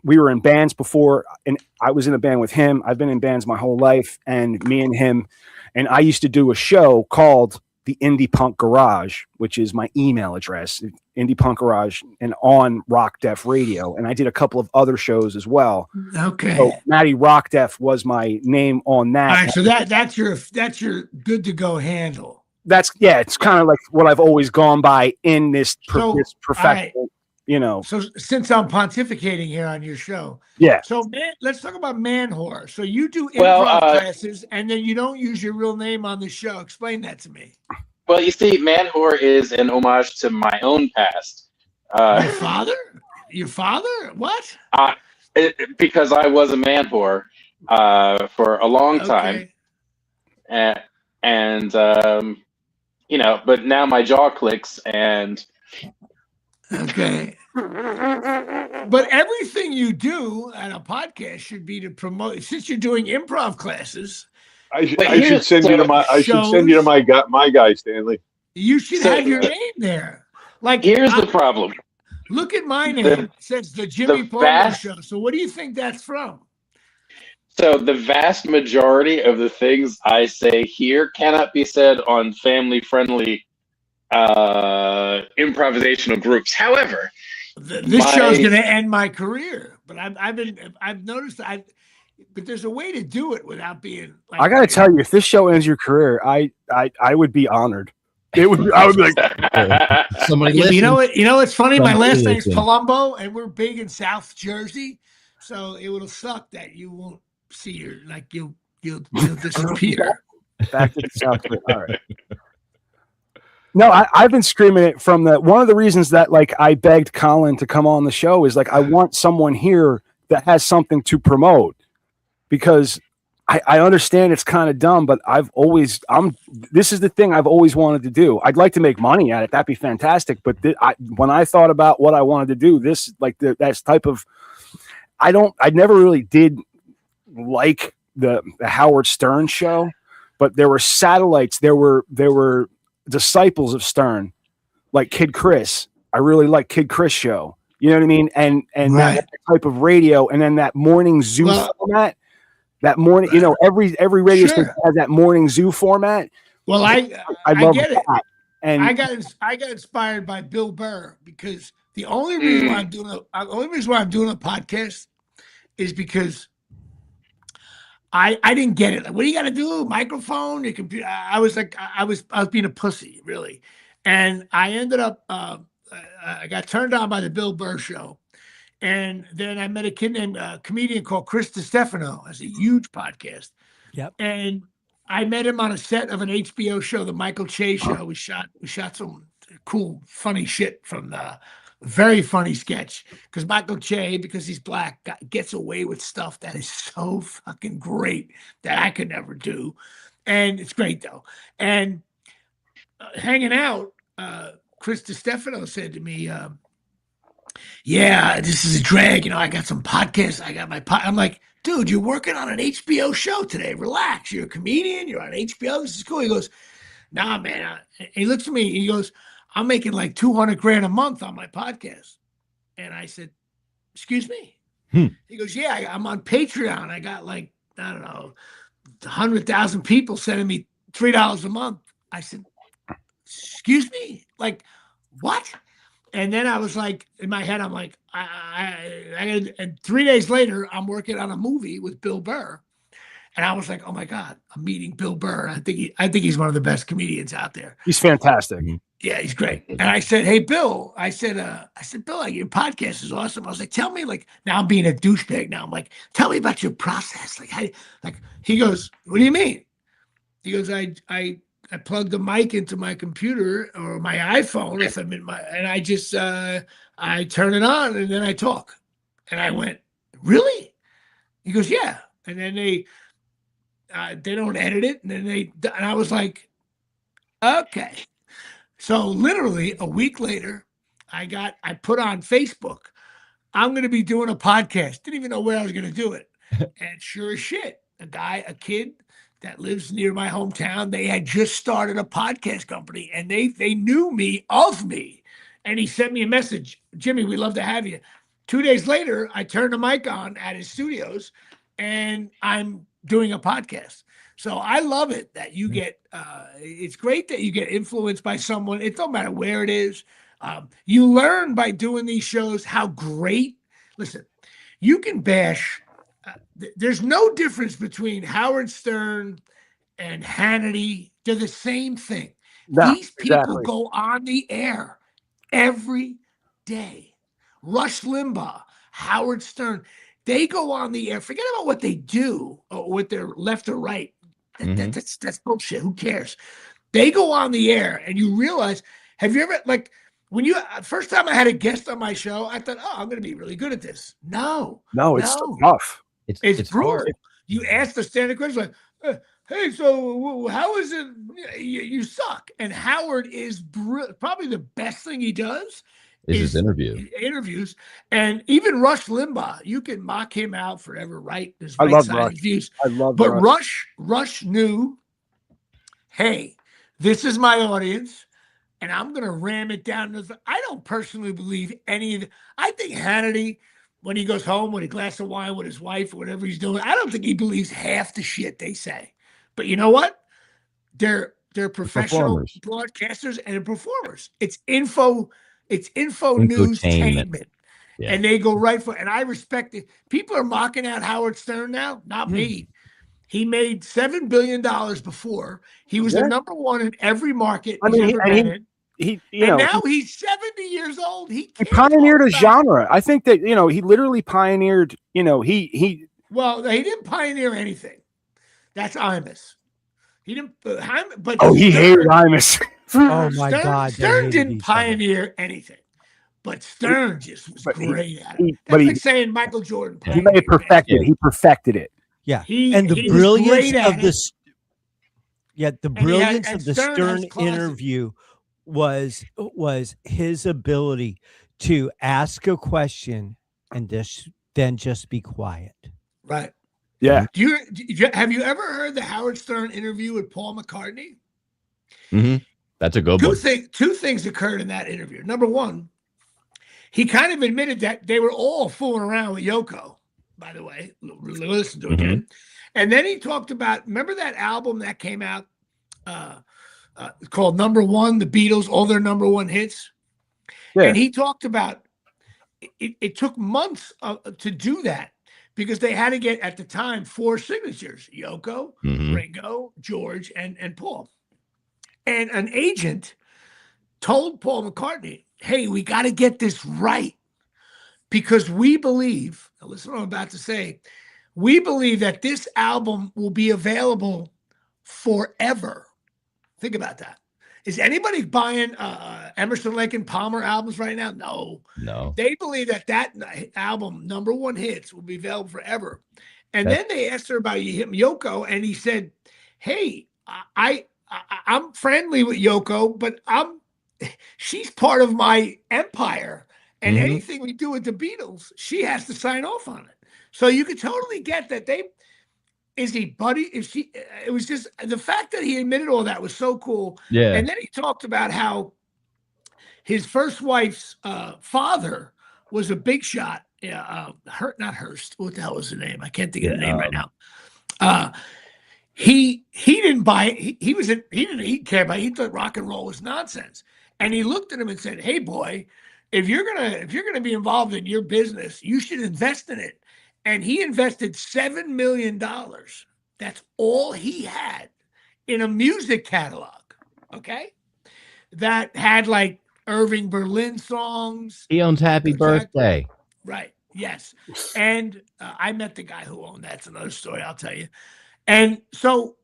we were in bands before, and I was in a band with him. I've been in bands my whole life, and me and him, and I used to do a show called the Indie Punk Garage, which is my email address, Indie Punk Garage, and on Rock Deaf Radio. And I did a couple of other shows as well. Okay. So Matty Rock Deaf was my name on that. All right, so that's your good to go handle. It's kind of like what I've always gone by in this professional. So since I'm pontificating here on your show, So let's talk about man whore. So you do improv classes, and then you don't use your real name on the show. Explain that to me. Well, you see, man whore is an homage to my own past. Your father? Your father? What? Because I was a man whore for a long time, and but now my jaw clicks and. Okay. But everything you do at a podcast should be to promote. Since you're doing improv classes, I should send you to my guy Stanley. You should have your name there. Like here's the problem. Look at my name. It says the Jimmy Palumbo Show. So what do you think that's from? So the vast majority of the things I say here cannot be said on family-friendly improvisational groups. However, this show's going to end my career, but I've noticed but there's a way to do it without being. I got to tell you, if this show ends your career, I would be honored. I would be like, somebody. You know what? It's funny. My last name's Palumbo, and we're big in South Jersey, so it will suck that you won't see you'll disappear. Back to the South. All right. No, I've been screaming it from one of the reasons that I begged Colin to come on the show is I want someone here that has something to promote, because I understand it's kind of dumb, but this is the thing I've always wanted to do. I'd like to make money at it. That'd be fantastic. But when I thought about what I wanted to do, that type of, I never really did like the Howard Stern show, but there were satellites. There were disciples of Stern, like Kid Chris. I really like Kid Chris show. You know what I mean? And right. That type of radio, and then that morning Zoo format. That morning, every radio station has that morning zoo format. Well, I love get that. it. And I got inspired by Bill Burr because the only reason why I'm doing a podcast is because I didn't get it. Like, what do you got to do? Microphone, your computer. I was being a pussy, really, and I ended up I got turned on by the Bill Burr show, and then I met a kid named comedian called Chris DiStefano. Has a huge podcast. Yep. And I met him on a set of an HBO show, the Michael Che show. We shot some cool, funny shit from the very funny sketch because Michael Che, because he's black, gets away with stuff that is so fucking great that I could never do. And it's great though. And hanging out, Chris DiStefano said to me, yeah, this is a drag. I got some podcasts. I got my I'm like, dude, you're working on an HBO show today. Relax. You're a comedian. You're on HBO. This is cool. He goes, nah, man. He looks at me. He goes, I'm making like $200,000 a month on my podcast. And I said, excuse me? He goes, yeah, I'm on Patreon. I got like, I don't know, 100,000 people sending me $3 a month. I said, excuse me? Like, what? And then I was like, in my head, I'm like, and 3 days later, I'm working on a movie with Bill Burr. And I was like, oh my God, I'm meeting Bill Burr. I think he's one of the best comedians out there. He's fantastic. Yeah, he's great. And I said, hey, Bill, Bill, like, your podcast is awesome. I was like, tell me, like, now I'm being a douchebag now. I'm like, tell me about your process. He goes, what do you mean? He goes, I plug the mic into my computer or my iPhone if I'm and I just, I turn it on and then I talk. And I went, really? He goes, yeah. And then they don't edit it. And then and I was like, okay. So literally a week later, I put on Facebook, I'm going to be doing a podcast. Didn't even know where I was going to do it. And sure as shit, a kid that lives near my hometown, they had just started a podcast company and they knew me of me. And he sent me a message, Jimmy, we'd love to have you. 2 days later, I turned the mic on at his studios and I'm doing a podcast. So I love it that you get, it's great that you get influenced by someone. It don't matter where it is. You learn by doing these shows how great, listen, you can bash. There's no difference between Howard Stern and Hannity. They're the same thing. No, these people go on the air every day. Rush Limbaugh, Howard Stern, they go on the air. Forget about what they do or what they're left or right. That's bullshit. Who cares? They go on the air and you realize, have you ever, like, when first time I had a guest on my show, I thought, oh, I'm going to be really good at this. No, it's so tough. It's brutal. Hard. You ask the standard question like, hey, so how is it? You suck. And Howard is probably the best thing he does is his interviews. And even Rush Limbaugh, you can mock him out forever, right? There's I love Rush. Views. I love but Rush. Rush knew, hey, this is my audience. And I'm going to ram it down. I don't personally believe any of it. I think Hannity, when he goes home with a glass of wine with his wife or whatever he's doing, I don't think he believes half the shit they say. But you know what? They're professional broadcasters and performers. It's info newstainment. Yeah. And they go right for it. And I respect it. People are mocking out Howard Stern now, not me. He made $7 billion before. He was the number one in every market he's ever been in. Now he's 70 years old. He pioneered a genre. I think that, he literally pioneered, Well, he didn't pioneer anything. That's Imus. He didn't, but he hated Imus. Oh my God. Stern didn't pioneer anything. But Stern just was great at it. That's like saying Michael Jordan. He may have perfected it. He perfected it. Yeah. The brilliance of this. Yeah, the brilliance of the Stern interview was his ability to ask a question and then just be quiet. Right. Yeah. Have you ever heard the Howard Stern interview with Paul McCartney? Mm-hmm. That's a good one. Two things occurred in that interview. Number one, he kind of admitted that they were all fooling around with Yoko, by the way. Listen to it again. And then he talked about, remember that album that came out called Number One, the Beatles, all their number one hits. Yeah. And he talked about it took months to do that because they had to get, at the time, 4 signatures: Yoko, Ringo, George, and Paul. And an agent told Paul McCartney, hey, we got to get this right because we believe, now listen to what I'm about to say, we believe that this album will be available forever. Think about that. Is anybody buying Emerson, Lake and Palmer albums right now? No. They believe that album, number one hits, will be available forever. And then they asked her about Yoko, and he said, hey, I'm friendly with Yoko, but she's part of my empire. And anything we do with the Beatles, she has to sign off on it. So you could totally get that is he buddy? It was just the fact that he admitted all that was so cool. Yeah. And then he talked about how his first wife's father was a big shot. Not Hearst. What the hell was the name? I can't think of the name right now. He didn't buy it. He didn't care about it. He thought rock and roll was nonsense. And he looked at him and said, hey boy, if you're gonna be involved in your business, you should invest in it. And he invested $7 million. That's all he had in a music catalog. Okay. That had like Irving Berlin songs. He owns Happy Birthday. Right. Yes. And I met the guy who owned that. It's another story, I'll tell you. And so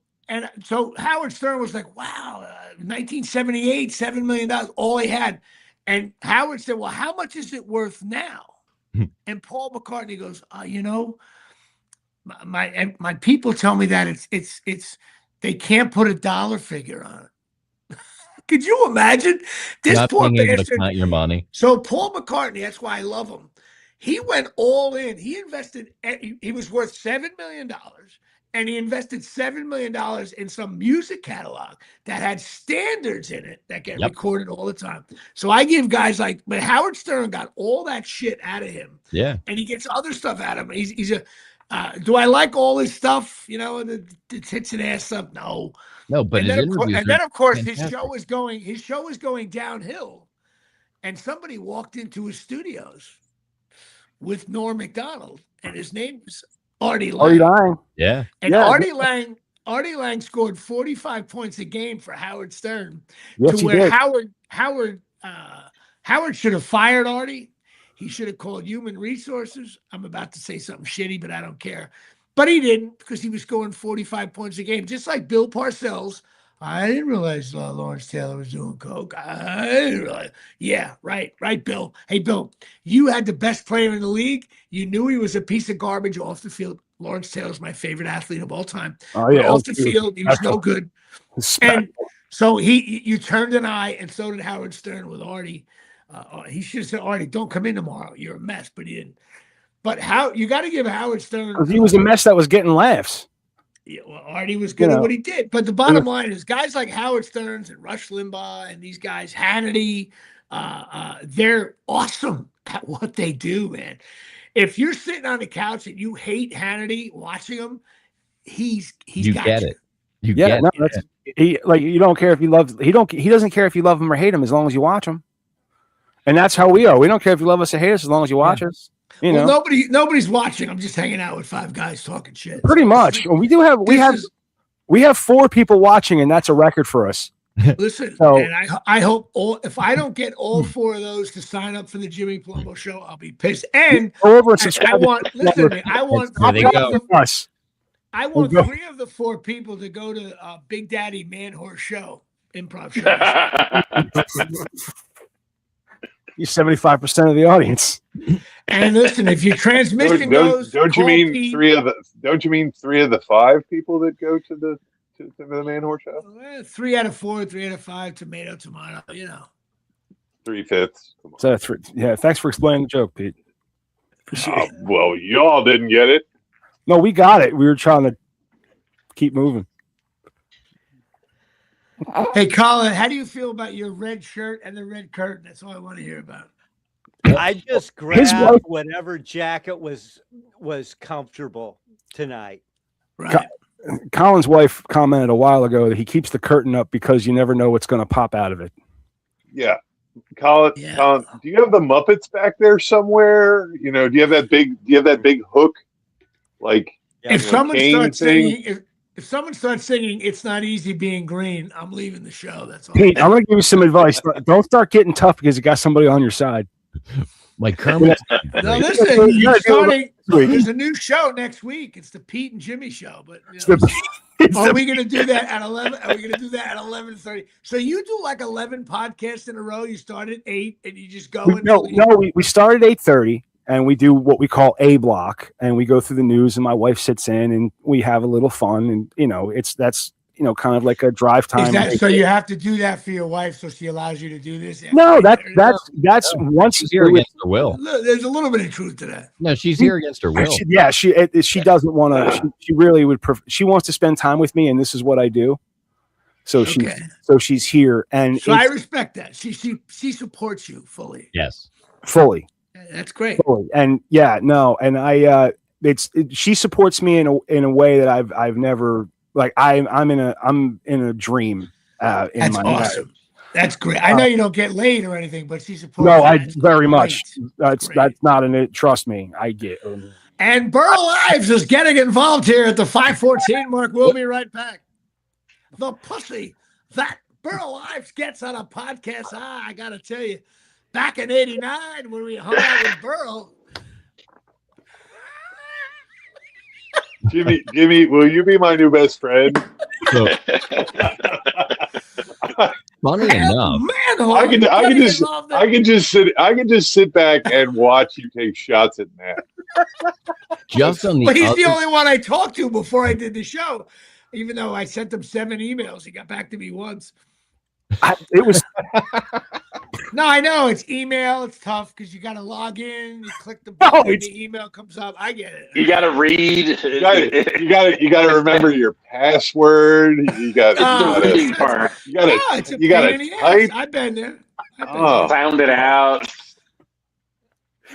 Howard Stern was like, wow, 1978, $7 million, all he had. And Howard said, well, how much is it worth now? And Paul McCartney goes, my people tell me that it's they can't put a dollar figure on it. Could you imagine this not poor being able bastard? To count your money. So Paul McCartney, that's why I love him. He went all in. He invested. He was worth $7 million. And he invested $7 million in some music catalog that had standards in it that get recorded all the time. So I give guys but Howard Stern got all that shit out of him. Yeah. And he gets other stuff out of him. He's do I like all his stuff? The tits and ass stuff? No. No, but then of course his show is going downhill. And somebody walked into his studios with Norm Macdonald, and his name is Artie Lang. Yeah. And Artie Lang scored 45 points a game for Howard Stern. Yes, to where did. Howard should have fired Artie. He should have called human resources. I'm about to say something shitty, but I don't care. But he didn't because he was scoring 45 points a game. Just like Bill Parcells. I didn't realize Lawrence Taylor was doing coke. I didn't realize. Yeah, right, Bill. Hey, Bill, you had the best player in the league. You knew he was a piece of garbage off the field. Lawrence Taylor's my favorite athlete of all time. Oh yeah, off the field, he was no good. And so you turned an eye, and so did Howard Stern with Artie. He should have said, Artie, don't come in tomorrow. You're a mess, but he didn't. But you got to give Howard Stern. Because he was a mess that was getting laughs. Yeah, well, Artie was good at what he did. But the bottom line is guys like Howard Stearns and Rush Limbaugh and these guys, Hannity, they're awesome at what they do, man. If you're sitting on the couch and you hate Hannity watching him, he's got it. You don't care if you love he doesn't care if you love him or hate him as long as you watch him. And that's how we are. We don't care if you love us or hate us as long as you watch us. Nobody's watching. I'm just hanging out with 5 guys talking shit. Pretty much. We have 4 people watching, and that's a record for us. Listen, and I hope if I don't get all 4 of those to sign up for the Jimmy Palumbo show, I'll be pissed. And I want 3 of the 4 people to go to Big Daddy Man Horse Show improv show. You're 75% of the audience. And listen, if your transmission goes, don't you mean 3 of the 5 people that go to the Man Horse Show? 3 out of 4, 3 out of 5, tomato. 3/5. So thanks for explaining the joke, Pete. Well, y'all didn't get it. No, we got it. We were trying to keep moving. Hey, Colin, how do you feel about your red shirt and the red curtain? That's all I want to hear about. I just grabbed whatever jacket was comfortable tonight. Right. Colin's wife commented a while ago that he keeps the curtain up because you never know what's going to pop out of it. Yeah. Colin, do you have the Muppets back there somewhere? You know, do you have that big hook? Like if someone starts singing, if someone starts singing "It's Not Easy Being Green," I'm leaving the show. That's all. Pete, I'm going to give you some advice. Don't start getting tough because you got somebody on your side. Like Kermit. No, listen, you're starting. There's a new show next week. It's the Pete and Jimmy show. But are we going to do that at 11? Are we going to do that at 11:30? So you do like 11 podcasts in a row. You start at 8 and you just go. We start at 8:30 and we do what we call A block, and we go through the news, and my wife sits in and we have a little fun, and that's kind of like a drive time. So you have to do that for your wife, so she allows you to do this? No, that's once she's here against her will. There's a little bit of truth to that. No, she's here against her will. She doesn't want to. She really would. She wants to spend time with me, and this is what I do. So she's here, and so I respect that. She supports you fully. Yes, fully. That's great. Fully. And and she supports me in a way that I've never. Like I'm in a dream. That's my awesome. life. That's great. I know you don't get laid or anything, but she supports. No, I very much. That's not in it. Trust me, I get. And Burl Ives is getting involved here at the 5:14 mark. We'll be right back. The pussy that Burl Ives gets on a podcast. I gotta tell you, back in '89 when we hung out with Burl. Jimmy, will you be my new best friend? So, funny enough, I can just sit back and watch you take shots at Matt. But he's the only one I talked to before I did the show. Even though I sent him 7 emails, he got back to me once. It was no, I know it's email. It's tough because you got to log in. You click the button, and the email comes up. I get it. You got to read. You got to remember your password. You got the part. You got to type. I've been there. Sound it out.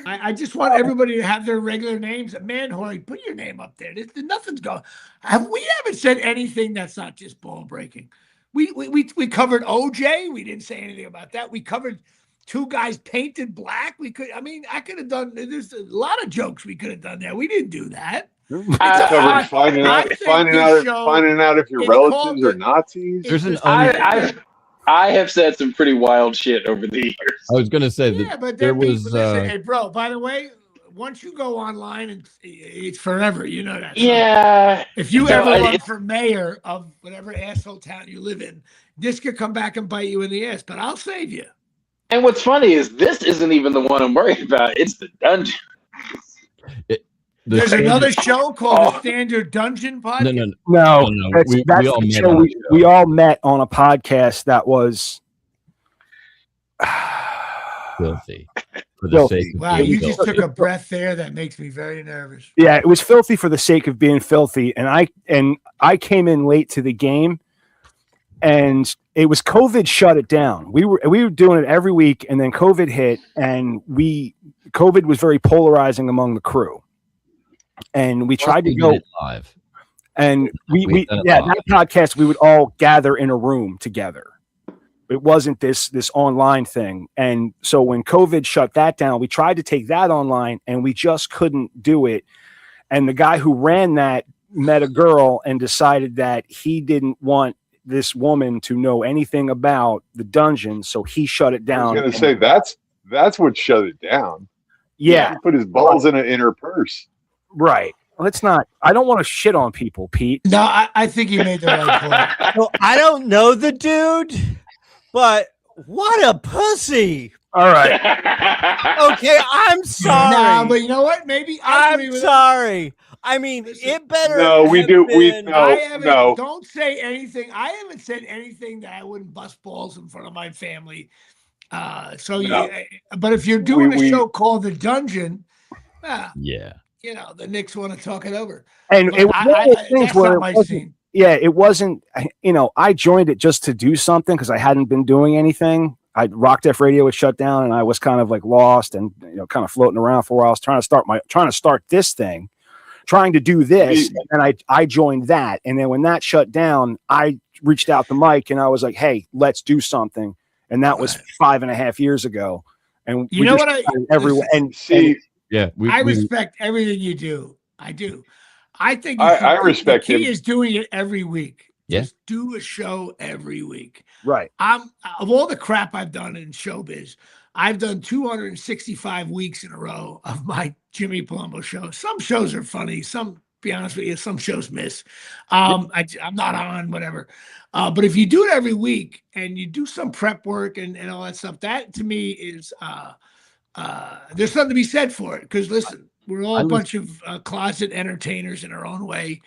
I just want everybody to have their regular names. Man, Hoy, put your name up there. Nothing's going. We haven't said anything that's not just ball breaking. We covered OJ. We didn't say anything about that. We covered 2 guys painted black. I could have done. There's a lot of jokes we could have done there. We didn't do that. Covered finding out if your relatives are Nazis. I have said some pretty wild shit over the years. I was going to say that there was. Listen, hey, bro. By the way, once you go online, it's forever. You know that. Yeah. If you ever run for mayor of whatever asshole town you live in, this could come back and bite you in the ass. But I'll save you. And what's funny is this isn't even the one I'm worried about. It's the dungeon. There's another show called the Standard Dungeon Podcast. No. We all met on a podcast that was filthy. Wow, you just took a breath there. That makes me very nervous. Yeah, it was filthy for the sake of being filthy, and I came in late to the game, and it was COVID shut it down. We were doing it every week, and then COVID hit, and COVID was very polarizing among the crew. And we tried to go live, and that podcast we would all gather in a room together. It wasn't this online thing, and so when COVID shut that down, we tried to take that online, and we just couldn't do it. And the guy who ran that met a girl and decided that he didn't want this woman to know anything about the dungeon, so he shut it down. I was going to say that's what shut it down. Yeah, he put his balls in her purse. Right. Let's not. I don't want to shit on people, Pete. No, I think you made the right point. Well, I don't know the dude, but what a pussy. All right. Okay, I'm sorry. No, but you know what? Maybe I'm sorry. I mean, it better. No, we do. No. Don't say anything. I haven't said anything that I wouldn't bust balls in front of my family. But if you're doing a show called The Dungeon, yeah. You know, the Knicks want to talk it over. And it wasn't, I joined it just to do something because I hadn't been doing anything. Rock Def Radio was shut down and I was kind of like lost and, kind of floating around for a while. I was trying to start this thing, trying to do this, and I joined that. And then when that shut down, I reached out to Mike and I was like, hey, let's do something. And that was 5.5 years ago. And you know what everyone and see, I respect everything you do. I do. I think I respect the key him. is doing it every week. Yeah. Just do a show every week. Right. Of all the crap I've done in showbiz, I've done 265 weeks in a row of my Jimmy Palumbo show. Some shows are funny. Some, be honest with you, some shows miss. I'm not on, whatever. But if you do it every week and you do some prep work and all that stuff, that to me is there's something to be said for it. Because listen, we're all a bunch of closet entertainers in our own way,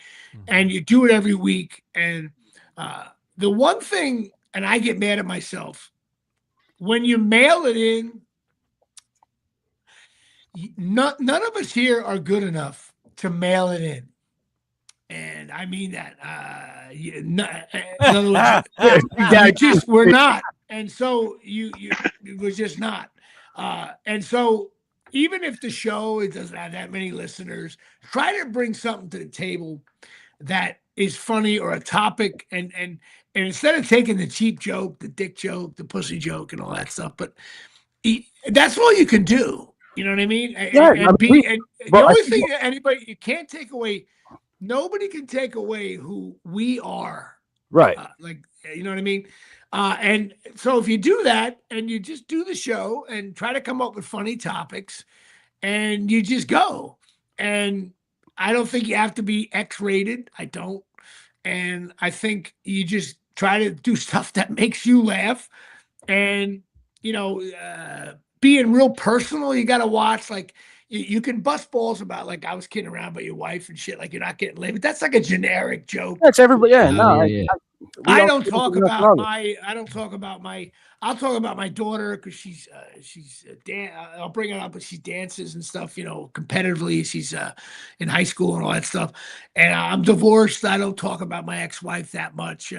and you do it every week. And the one thing, and I get mad at myself, when you mail it in, none of us here are good enough to mail it in. And I mean that. In other words, we're not. And so we're just not. And so even if the show, it doesn't have that many listeners, try to bring something to the table that is funny or a topic. And instead of taking the cheap joke, the dick joke, the pussy joke and all that stuff, but that's all you can do. You know what I mean? The only thing that you can't take away, nobody can take away who we are. Right. You know what I mean? And so if you do that and you just do the show and try to come up with funny topics and you just go. And I don't think you have to be X-rated. I don't. And I think you just try to do stuff that makes you laugh. And, being real personal, you got to watch, like, you can bust balls about, like, I was kidding around about your wife and shit, like you're not getting laid. But that's like a generic joke. That's everybody. Yeah, I'll talk about my daughter because she's I'll bring it up, but she dances and stuff, competitively. She's in high school and all that stuff. And I'm divorced. I don't talk about my ex-wife that much.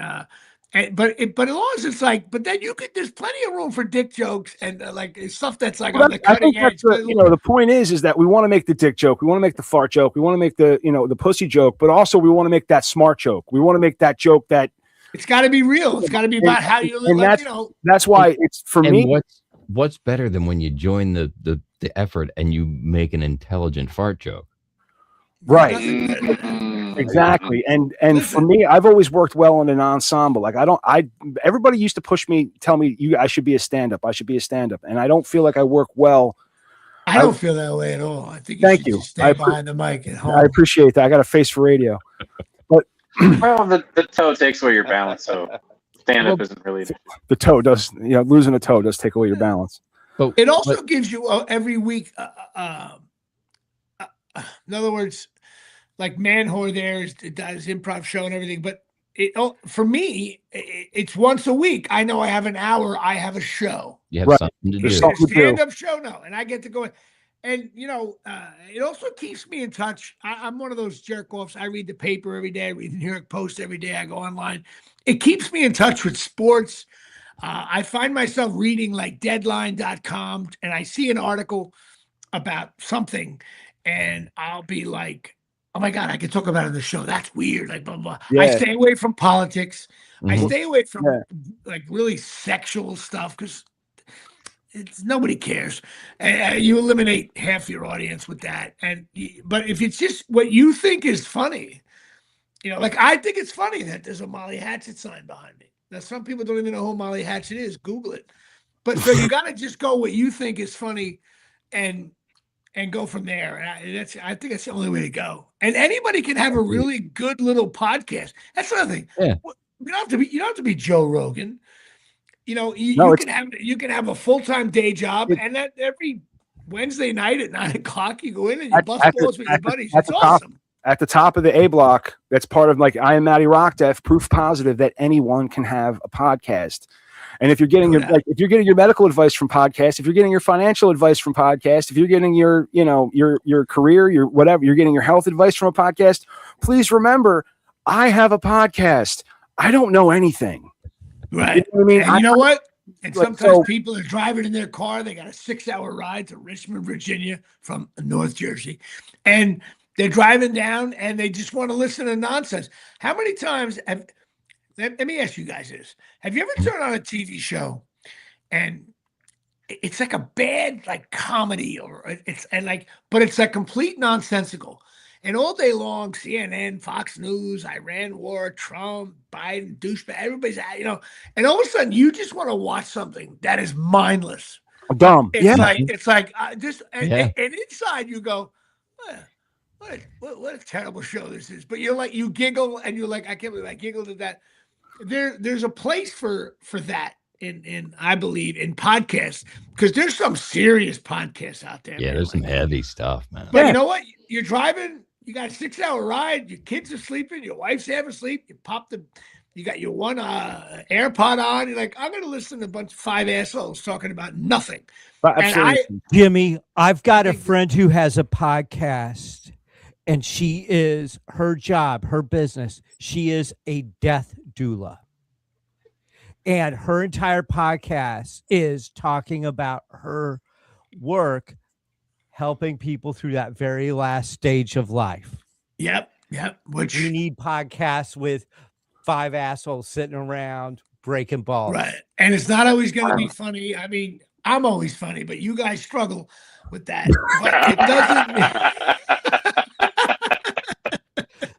But as long as it's like, but then there's plenty of room for dick jokes and like stuff that's like on the cutting edge. The point is that we want to make the dick joke, we want to make the fart joke, we want to make the the pussy joke, but also we want to make that smart joke. We want to make that joke that it's got to be real. It's got to be about how you live. That's why it's for me. What's better than when you join the effort and you make an intelligent fart joke? Right. Exactly. And for me, I've always worked well in an ensemble. Like everybody used to tell me I should be a stand-up. I should be a stand-up. And I don't feel like I work well. I don't feel that way at all. I think thank you. Stay behind the mic at home. I appreciate that. I got a face for radio. But well, the toe takes away your balance, so stand-up isn't really the toe does, losing a toe does take away your balance. But it also gives you every week in other words, like Man Whore does improv show and everything, but for me, it's once a week. I know I have an hour. I have a show. You have something to do. Stand-up show, no, and I get to go in. And it also keeps me in touch. I'm one of those jerk-offs. I read the paper every day. I read the New York Post every day. I go online. It keeps me in touch with sports. I find myself reading like Deadline.com, and I see an article about something, and I'll be like, oh my God, I can talk about it in the show. That's weird. Like, blah, blah. Yeah. I stay away from politics. Mm-hmm. I stay away from like really sexual stuff because nobody cares. You eliminate half your audience with that. But if it's just what you think is funny, like I think it's funny that there's a Molly Hatchet sign behind me. Now, some people don't even know who Molly Hatchet is. Google it. But so you got to just go what you think is funny and go from there. And I think that's the only way to go. And anybody can have a really good little podcast. That's another thing. Yeah. You don't have to be Joe Rogan. You can have a full-time day job, and that every Wednesday night at 9:00 you go in and you bust balls with your buddies. It's awesome. At the top of the A block, that's part of like I Am Matty Rockdeath, proof positive that anyone can have a podcast. And if you're getting your medical advice from podcasts, if you're getting your financial advice from podcasts, if you're getting your career, your whatever, you're getting your health advice from a podcast, please remember, I have a podcast. I don't know anything. Right. You know what I mean? And you know what? And sometimes people are driving in their car. They got a 6-hour ride to Richmond, Virginia from North Jersey. And They're driving down and they just want to listen to nonsense. How many times let me ask you guys this. Have you ever turned on a TV show and it's like a bad like comedy but it's like complete nonsensical. And all day long, CNN, Fox News, Iran war, Trump, Biden, douchebag, everybody's and all of a sudden you just want to watch something that is mindless. Dumb. It's like and inside you go, what a terrible show this is. But you giggle and you're like, I can't believe I giggled at that. There's a place for that in I believe in podcasts, because there's some serious podcasts out there. Yeah, there's some heavy stuff, man. But you know what? You're driving, you got a 6-hour ride, your kids are sleeping, your wife's half asleep, you got your one AirPod on, you're like, I'm gonna listen to a bunch of 5 assholes talking about nothing. Jimmy, I've got a friend who has a podcast, and her business, she is a death doula. And her entire podcast is talking about her work, helping people through that very last stage of life. Yep. Which you need podcasts with 5 assholes sitting around breaking balls. Right. And it's not always going to be funny. I mean, I'm always funny, but you guys struggle with that. But it doesn't.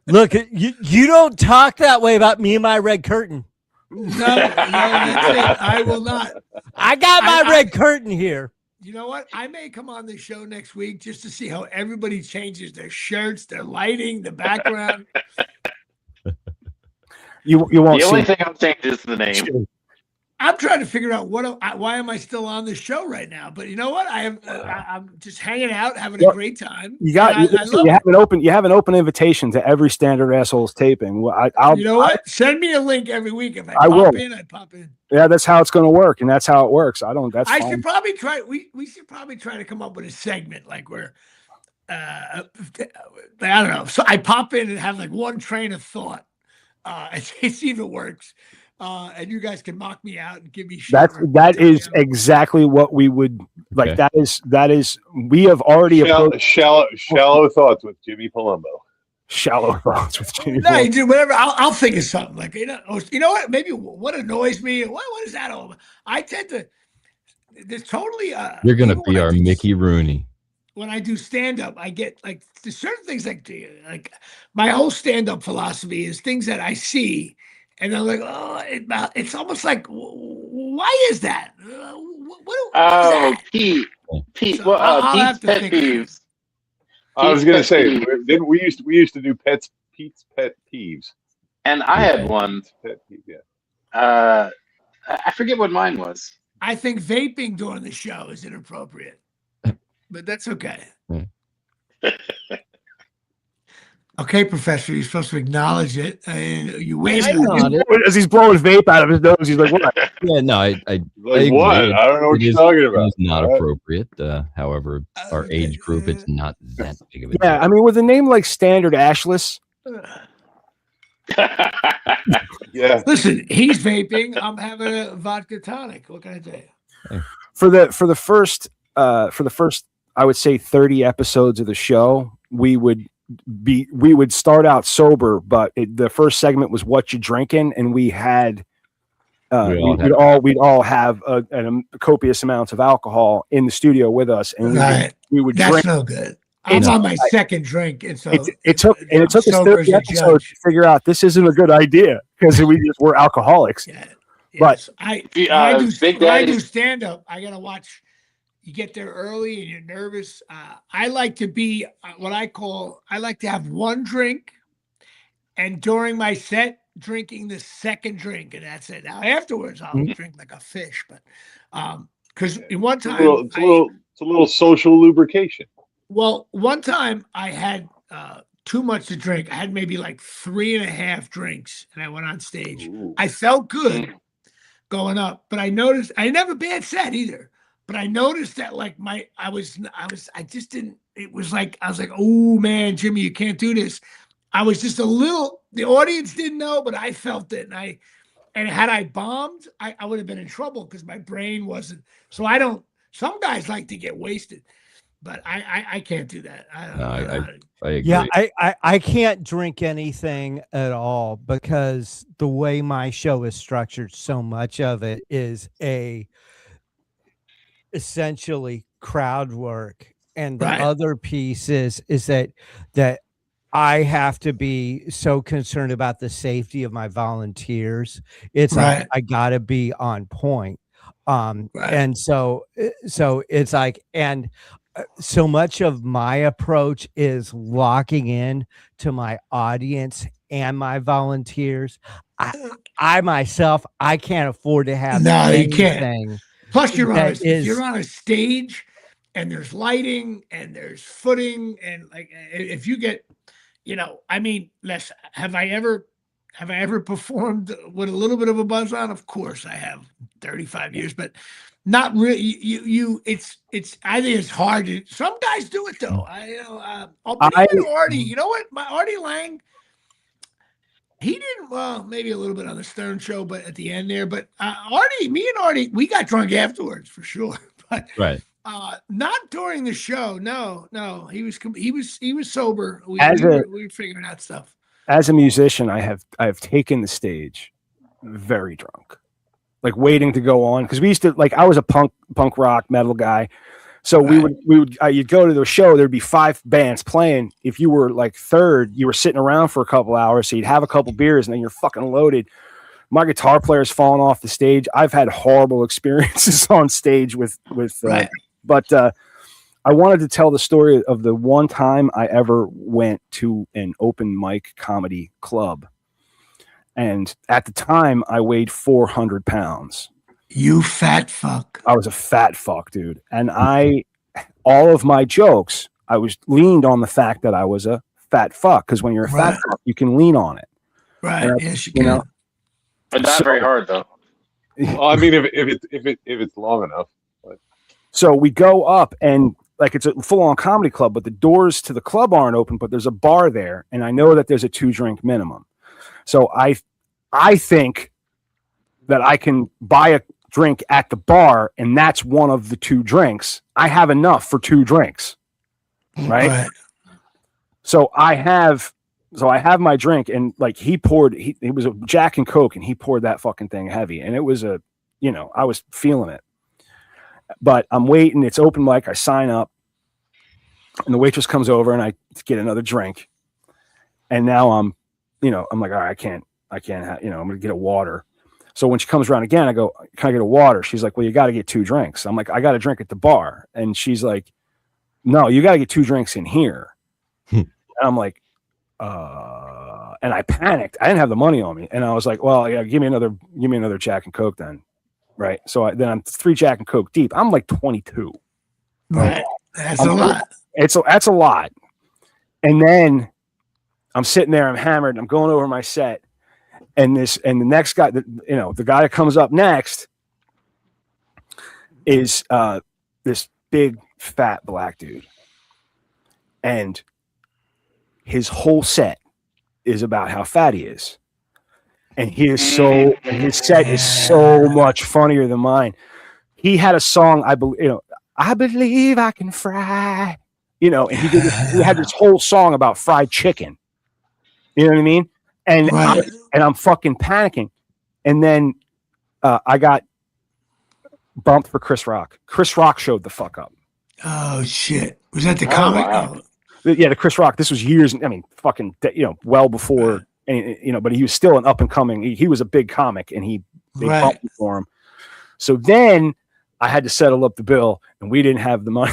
Look, you don't talk that way about me and my red curtain. No, that's it. I will not. I got my red curtain here. You know what? I may come on the show next week just to see how everybody changes their shirts, their lighting, the background. You won't. The only thing I'll change is the name. I'm trying to figure out why am I still on the show right now? But you know what? I'm just hanging out, having a great time. You have an open invitation to every Standard Assholes taping. You know what? Send me a link every week. If I pop in. Yeah, that's how it's going to work, and that's how it works. Should probably try. We should probably try to come up with a segment like where, I don't know. So I pop in and have like one train of thought. It see if it works. And you guys can mock me out and give me shit. That is exactly what we would like. Okay. That is we have already shallow thoughts with Jimmy Palumbo. Shallow thoughts with Jimmy. No, you do whatever. I'll think of something like you know what? Maybe what annoys me. What is that all about? I tend to. There's totally. You're gonna be our Mickey Rooney. When I do stand up, I get like there's certain things like my whole stand up philosophy is things that I see. And I'm like, it's almost like, why is that? Pete. So Pete's pet peeves. I was going to say, we used to do Pete's pet peeves. And I had one. Pet peeve, yeah. I forget what mine was. I think vaping during the show is inappropriate, but that's okay. Okay, Professor, you're supposed to acknowledge it. You wait. As he's blowing vape out of his nose, he's like, "What?" Yeah, no, I what? I don't know what you're talking about. It's not appropriate. However, our age group, it's not that big of a deal. I mean, with a name like Standard Ashless. Yeah. Listen, he's vaping. I'm having a vodka tonic. What can I tell you? For the first, I would say 30 episodes of the show, we would start out sober, but the first segment was what you drinking, and we had we'd all have a copious amounts of alcohol in the studio with us, and we would That's drink. no good. I'm on my second drink, and so it took us 30 episodes to figure out this isn't a good idea because we're alcoholics. Yeah. But I do stand up. I gotta watch. You get there early and you're nervous. I like to be I like to have one drink, and during my set, drinking the second drink, and that's it. Now afterwards, I'll drink like a fish, but because in one time it's a little social lubrication. Well, one time I had too much to drink. I had maybe like 3.5 drinks, and I went on stage. Ooh. I felt good going up, but I noticed I didn't have a bad set either. But I noticed that like I just didn't, it was like, I was like, oh man, Jimmy, you can't do this. I was just the audience didn't know, but I felt it. And had I bombed, I would have been in trouble because my brain wasn't. So some guys like to get wasted. but I can't do that. I don't know. I agree. Yeah, I can't drink anything at all because the way my show is structured, so much of it is essentially crowd work, and the other piece is that I have to be so concerned about the safety of my volunteers. It's like I got to be on point. And so it's like, and so much of my approach is locking in to my audience and my volunteers. I myself, I can't afford to have you can't. anything. Plus, you're on a stage, and there's lighting, and there's footing, and like if you get, I mean, have I ever performed with a little bit of a buzz on? Of course, I have. 35 years, but not really. It's. I think it's hard to. Some guys do it though. Artie. You know what? My Artie Lang. He didn't. Well, maybe a little bit on the Stern Show, but at the end there. But me and Artie, we got drunk afterwards for sure. But not during the show. No. He was sober. We were figuring out stuff. As a musician, I have taken the stage very drunk, like waiting to go on, because we used to, like, I was a punk rock metal guy. So you'd go to the show, there'd be 5 bands playing. If you were like third, you were sitting around for a couple hours. So you'd have a couple beers and then you're fucking loaded. My guitar player's fallen off the stage. I've had horrible experiences on stage but I wanted to tell the story of the one time I ever went to an open mic comedy club. And at the time I weighed 400 pounds. You fat fuck. I was a fat fuck, dude. And all of my jokes, I was leaned on the fact that I was a fat fuck. Because when you're a fat fuck, you can lean on it. Right. Yes, you can. But not very hard though. Well, I mean, if it's long enough. But. So we go up, and like, it's a full-on comedy club, but the doors to the club aren't open, but there's a bar there, and I know that there's a 2-drink minimum. So I think that I can buy a drink at the bar, and that's one of the 2 drinks. I have enough for 2 drinks, right? So I have my drink, and like it was a Jack and Coke, and he poured that fucking thing heavy, and it was I was feeling it. But I'm waiting, it's open mic, I sign up, and the waitress comes over, and I get another drink, and now I'm like, all right, I can't have, I'm gonna get a water. So when she comes around again, I go, can I get a water? She's like, well, you got to get 2 drinks. I'm like, I got a drink at the bar. And she's like, no, you got to get 2 drinks in here. And I'm like, and I panicked. I didn't have the money on me. And I was like, well, yeah, give me another Jack and Coke then. Right. So then I'm 3 Jack and Coke deep. I'm like 22. Right. That's a lot. That's a lot. And then I'm sitting there, I'm hammered, I'm going over my set. And the next guy, the guy that comes up next is this big fat black dude, and his whole set is about how fat he is, and his set is so much funnier than mine. He had a song, I believe I can fry, and he had this whole song about fried chicken. You know what I mean? And I'm fucking panicking. And then I got bumped for Chris Rock. Chris Rock showed the fuck up. Oh, shit. Was that the comic? Wow. Yeah, the Chris Rock. This was years, fucking, well before, but he was still an up and coming. He was a big comic, and they bumped me for him. So then I had to settle up the bill, and we didn't have the money.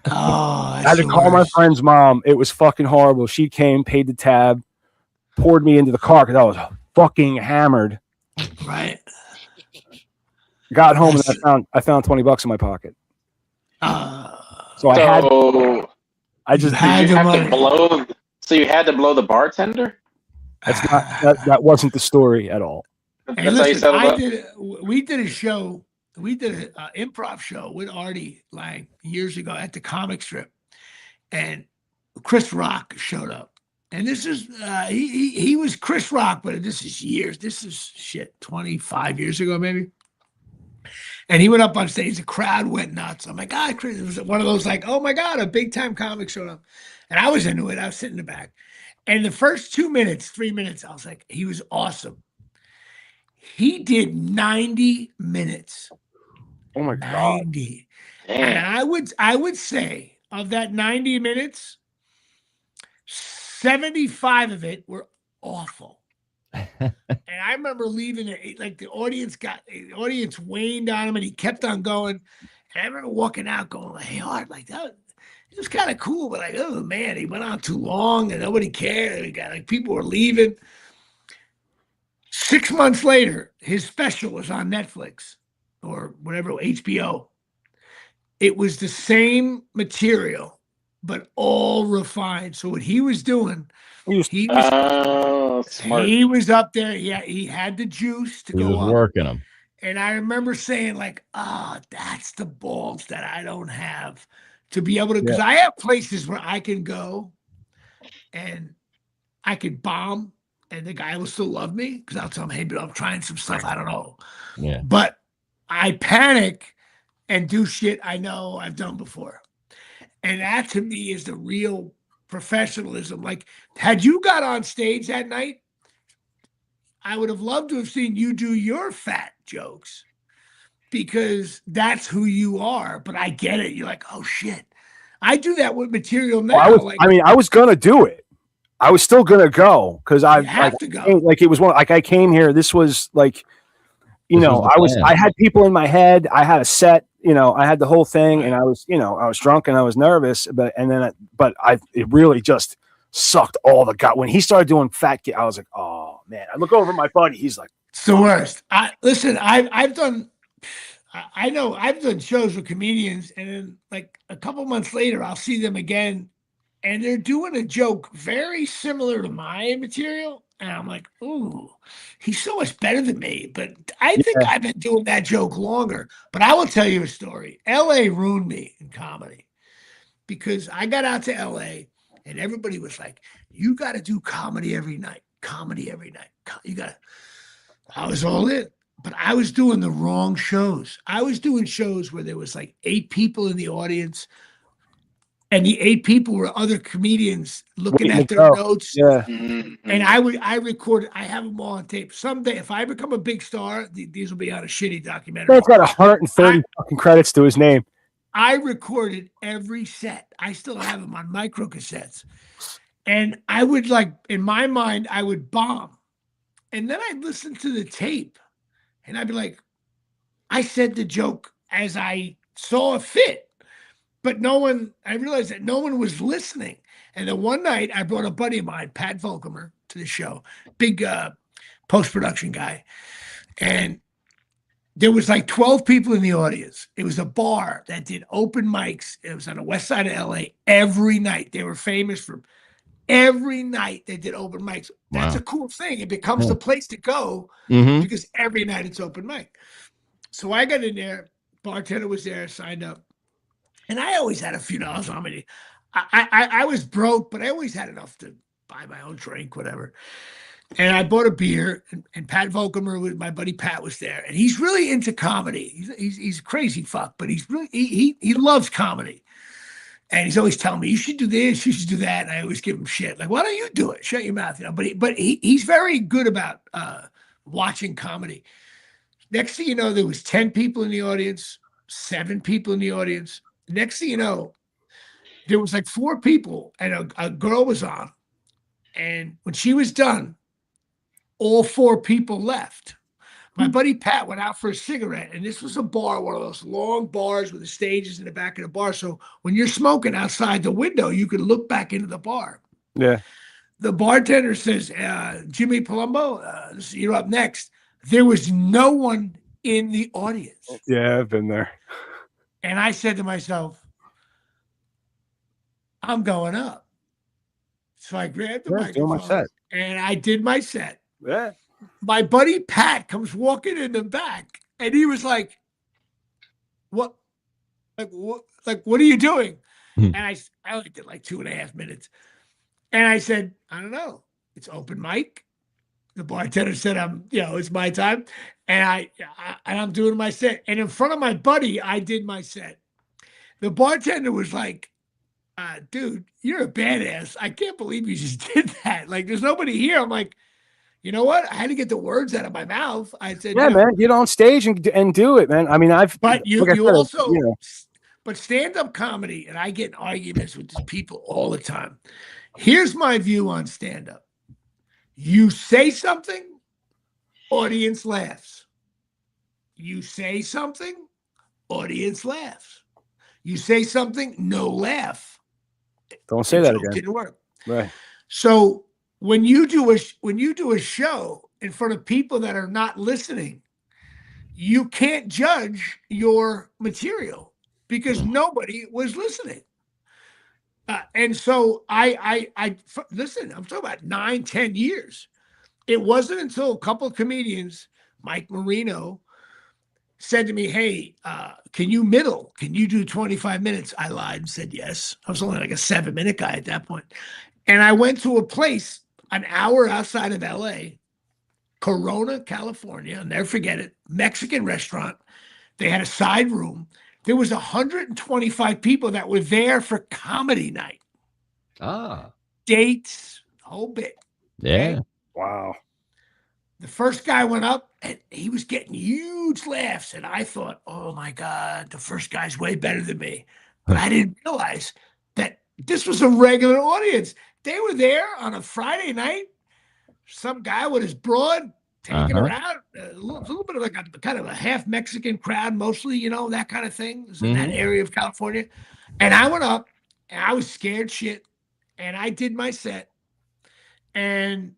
I had to call my friend's mom. It was fucking horrible. She came, paid the tab, poured me into the car because I was fucking hammered. Right. Got home and I found $20 in my pocket. So you had to blow the bartender? That's not that wasn't the story at all. Hey, listen, we did a show. We did an improv show with Artie Lang years ago at the comic strip, and Chris Rock showed up. And this is he was Chris Rock, but this is years. This is 25 years ago, maybe. And he went up on stage. The crowd went nuts. I'm like, Chris, it was one of those like, oh my God, a big time comic showed up. And I was into it. I was sitting in the back. And the first 2 minutes, 3 minutes, I was like, he was awesome. He did 90 minutes. Oh my 90. God. And I would say of that 90 minutes, 75 of it were awful. And I remember leaving it, like the audience waned on him and he kept on going. And I remember walking out going, like, hey, Art, like that, it was kind of cool, but like, oh man, he went on too long and nobody cared. People were leaving. 6 months later, his special was on Netflix or whatever, HBO. It was the same material, but all refined. So what he was doing, he was up there. Yeah, he had the juice to go up. He was working them. And I remember saying, like, that's the balls that I don't have to be able to, because I have places where I can go and I could bomb and the guy will still love me because I'll tell him, hey, but I'm trying some stuff. I don't know. Yeah. But I panic and do shit I know I've done before. And that to me is the real professionalism. Like, had you got on stage that night, I would have loved to have seen you do your fat jokes because that's who you are. But I get it. You're like, oh shit. I do that with material now. I was gonna do it. I was still gonna go because I have to go. Like it was one. Like I came here. This was like, I had people in my head. I had a set. I had the whole thing, and I was drunk and I was nervous. But it really just sucked all the gut when he started doing fat. I was like, oh man. I look over at my buddy. He's like, it's the worst. I've done shows with comedians, and then like a couple months later, I'll see them again, and they're doing a joke very similar to my material. And I'm like, ooh, he's so much better than me. But I think I've been doing that joke longer. But I will tell you a story. LA ruined me in comedy because I got out to LA and everybody was like, you got to do comedy every night. Comedy every night. I was all in. But I was doing the wrong shows. I was doing shows where there was like 8 people in the audience. And the 8 people were other comedians looking at their notes. Yeah. And I recorded, I have them all on tape. Someday, if I become a big star, these will be on a shitty documentary. He's got 130 fucking credits to his name. I recorded every set. I still have them on micro cassettes. And I would in my mind, I would bomb. And then I'd listen to the tape and I'd be like, I said the joke as I saw it fit. But I realized that no one was listening. And then one night I brought a buddy of mine, Pat Volkamer, to the show, big post-production guy. And there was like 12 people in the audience. It was a bar that did open mics. It was on the west side of LA every night. They were famous for every night they did open mics. That's a cool thing. It becomes the place to go because every night it's open mic. So I got in there. Bartender was there, signed up. And I always had a few dollars on me. I was broke, but I always had enough to buy my own drink, whatever. And I bought a beer, and Pat Volkamer, my buddy Pat, was there. And he's really into comedy. He's a crazy fuck, but he's really he loves comedy. And he's always telling me, you should do this, you should do that. And I always give him shit. Like, why don't you do it? Shut your mouth. But he's very good about watching comedy. Next thing you know, there was 10 people in the audience, 7 people in the audience. Next thing you know, there was like 4 people and a girl was on. And when she was done, all 4 people left. My buddy Pat went out for a cigarette, and this was a bar, one of those long bars with the stages in the back of the bar. So when you're smoking outside the window, you can look back into the bar. Yeah. The bartender says, Jimmy Palumbo, you're up next. There was no one in the audience. Yeah, I've been there. And I said to myself, I'm going up. So I grabbed the microphone and I did my set. Yeah. My buddy Pat comes walking in the back and he was like, what are you doing? And I only did like 2.5 minutes. And I said, I don't know. It's open mic. The bartender said, it's my time. And I'm doing my set. And in front of my buddy, I did my set. The bartender was like, dude, you're a badass. I can't believe you just did that. Like, there's nobody here. I'm like, you know what? I had to get the words out of my mouth. I said, yeah, man, get on stage and do it, man. I mean, but but stand-up comedy, and I get in arguments with these people all the time. Here's my view on stand-up. You say something, audience laughs. You say something, audience laughs. You say something, no laugh. Don't say that again. Didn't work. Right. So when you do a show in front of people that are not listening, you can't judge your material because nobody was listening. And so I listen, I'm talking about 9-10 years. It wasn't until a couple of comedians, Mike Marino, said to me, hey, can you middle? Can you do 25 minutes? I lied and said yes. I was only like a 7-minute guy at that point. And I went to a place an hour outside of LA, Corona, California. I'll never forget it. Mexican restaurant. They had a side room. There was 125 people that were there for comedy night. Dates, whole bit. Yeah. Okay? Wow. The first guy went up and he was getting huge laughs. And I thought, oh my God, the first guy's way better than me. But I didn't realize that this was a regular audience. They were there on a Friday night. Some guy with his broad taking her out. A little bit of like a kind of a half Mexican crowd, mostly, that kind of thing. It was in that area of California. And I went up and I was scared shit. And I did my set. And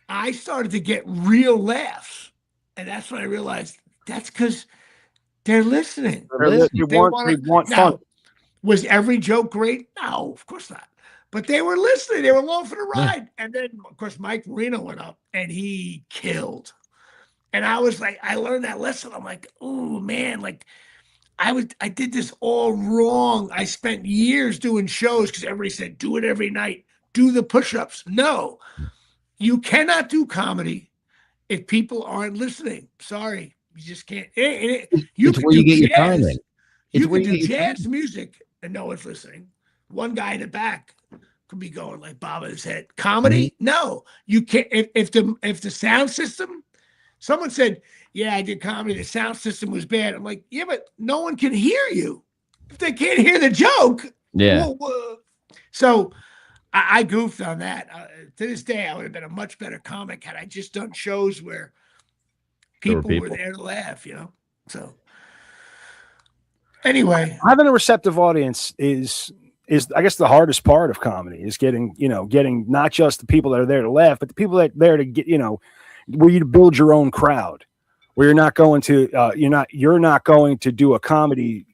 I started to get real laughs. And that's when I realized that's because they're listening. They want fun. Now, was every joke great? No, of course not. But they were listening. They were along for the ride. And then, of course, Mike Marino went up and he killed. And I was like, I learned that lesson. I'm like, oh, man, like I did this all wrong. I spent years doing shows because everybody said, do it every night. Do the push-ups. No, you cannot do comedy if people aren't listening. Sorry. You just can't. You can do jazz. You can do jazz music and no one's listening. One guy in the back could be going like bob in his head. Comedy? No, you can't. If the sound system, someone said, yeah, I did comedy, the sound system was bad. I'm like, yeah, but no one can hear you if they can't hear the joke. Yeah. So I goofed on that. To this day, I would have been a much better comic had I just done shows where people were there to laugh, So anyway, having a receptive audience is I guess the hardest part of comedy is getting not just the people that are there to laugh, but the people that are there to get, where you build your own crowd, where you're not going to do a comedy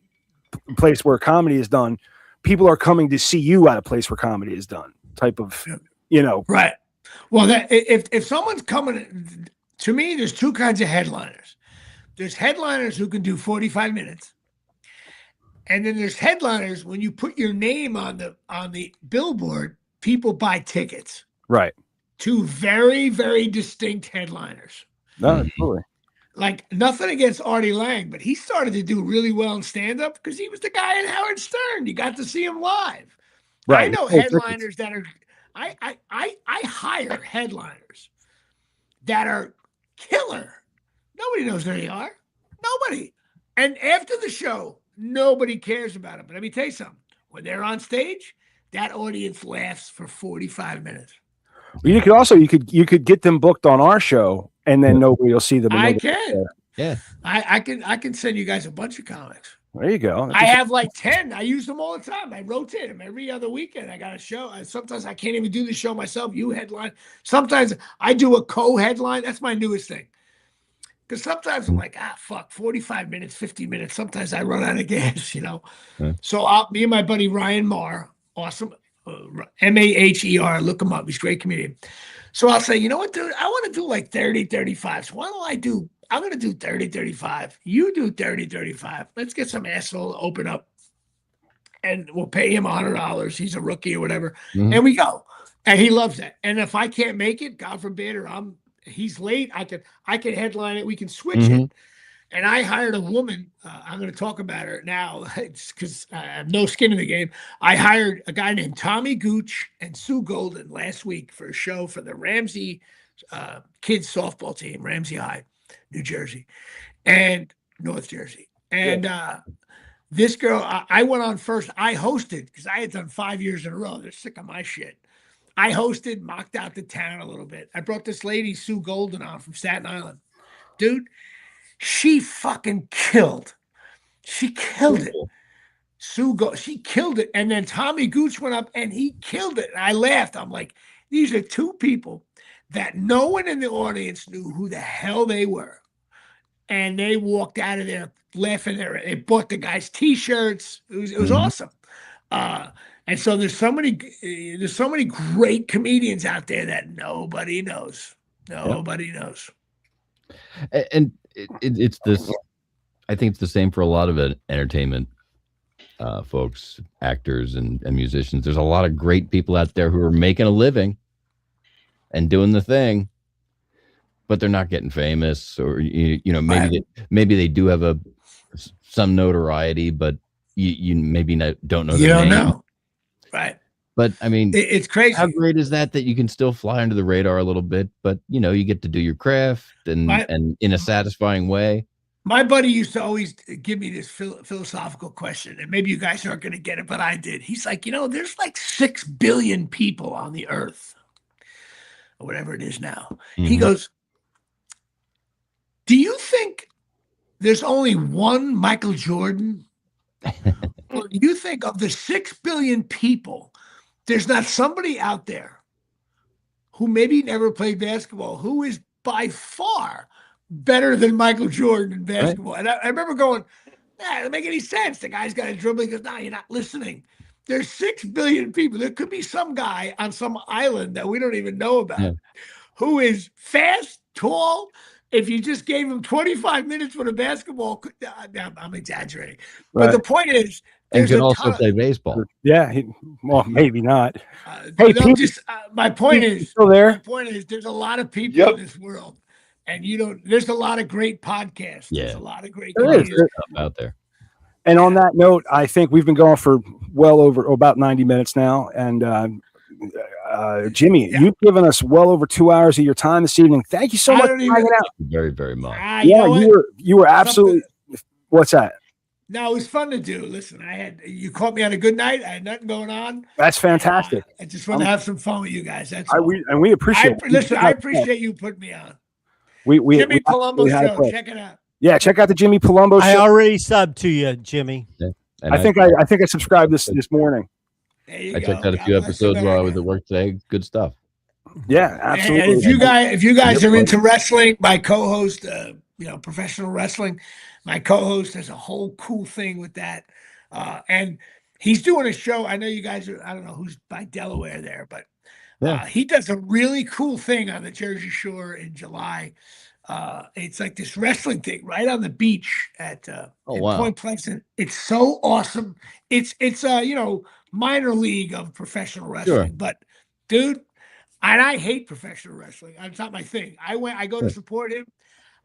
place where comedy is done. People are coming to see you at a place where comedy is done type of, Right. Well, that if someone's coming to me, there's two kinds of headliners. There's headliners who can do 45 minutes. And then there's headliners when you put your name on the billboard, people buy tickets. Right. Two very, very distinct headliners. No, totally. Like nothing against Artie Lang, but he started to do really well in stand-up because he was the guy in Howard Stern. You got to see him live. Right. I know headliners that are I hire headliners that are killer. Nobody knows who they are. Nobody. And after the show, nobody cares about it. But let me tell you something. When they're on stage, that audience laughs for 45 minutes. You could get them booked on our show, and then nobody will see them. I can. There. Yeah. I can send you guys a bunch of comics. There you go. I have like 10. I use them all the time. I rotate them every other weekend. I got a show. Sometimes I can't even do the show myself. You headline. Sometimes I do a co-headline. That's my newest thing. Because sometimes I'm like, 45 minutes, 50 minutes. Sometimes I run out of gas, So me and my buddy Ryan Maher, awesome, Maher, look him up. He's a great comedian. So I'll say, you know what, dude? I want to do like 30, 35. So I'm going to do 30, 35. You do 30, 35. Let's get some asshole to open up. And we'll pay him $100. He's a rookie or whatever. Mm-hmm. And we go. And he loves that. And if I can't make it, God forbid, or I'm he's late. I can headline it. We can switch it. And I hired a woman. I'm going to talk about her now. It's because I have no skin in the game. I hired a guy named Tommy Gooch and Sue Golden last week for a show for the Ramsey kids softball team, Ramsey High, New Jersey, and North Jersey. And this girl, I went on first. I hosted because I had done 5 years in a row. They're sick of my shit. I hosted, mocked out the town a little bit. I brought this lady, Sue Golden, on from Staten Island. Dude, she fucking killed. She killed it. She killed it. And then Tommy Gooch went up and he killed it. And I laughed. I'm like, these are two people that no one in the audience knew who the hell they were. And they walked out of there laughing. They bought the guys T-shirts. It was awesome. And so there's so many great comedians out there that nobody knows. Nobody knows. And it's this. I think it's the same for a lot of entertainment folks, actors, and musicians. There's a lot of great people out there who are making a living and doing the thing, but they're not getting famous, or maybe they do have some notoriety, but you maybe don't know. You don't know, right? But I mean, it's crazy. How great is that you can still fly under the radar a little bit, but you get to do your craft and in a satisfying way. My buddy used to always give me this philosophical question, and maybe you guys aren't going to get it, but I did. He's like, there's like 6 billion people on the earth, or whatever it is now. He goes, do you think there's only one Michael Jordan? Or do you think of the 6 billion people, there's not somebody out there who maybe never played basketball who is by far better than Michael Jordan in basketball? Right. And I remember going, that doesn't make any sense. The guy's got a dribble. He goes, no, you're not listening. There's 6 billion people. There could be some guy on some island that we don't even know about who is fast, tall. If you just gave him 25 minutes with a basketball, I'm exaggerating. But the point is, and can also play baseball. Yeah, well, maybe not. Hey, Pete, my point is, still there? My point is, there's a lot of people in this world, and there's a lot of great podcasts. Yeah. There's a lot of great stuff out there. And on that note, I think we've been going for well over about 90 minutes now. And Jimmy, you've given us well over 2 hours of your time this evening. Thank you so much for hanging out. Very, very much. You were absolutely. What's that? No, it was fun to do. Listen, you caught me on a good night. I had nothing going on. That's fantastic. I just want to have some fun with you guys. That's we appreciate it. Listen, I appreciate you putting me on. Jimmy Palumbo show. Check it out. Yeah, check out the Jimmy Palumbo show. I already subbed to you, Jimmy. Yeah. I think I subscribed this morning. I checked out a few episodes while I was at work today. Good stuff. Yeah, absolutely. And if you guys are into wrestling, my co-host, professional wrestling, my co-host has a whole cool thing with that. And he's doing a show. I know you guys are, I don't know who's by Delaware there, but he does a really cool thing on the Jersey Shore in July. It's like this wrestling thing right on the beach at Point Pleasant. It's so awesome. It's minor league of professional wrestling, but dude, and I hate professional wrestling. It's not my thing. I go to support him.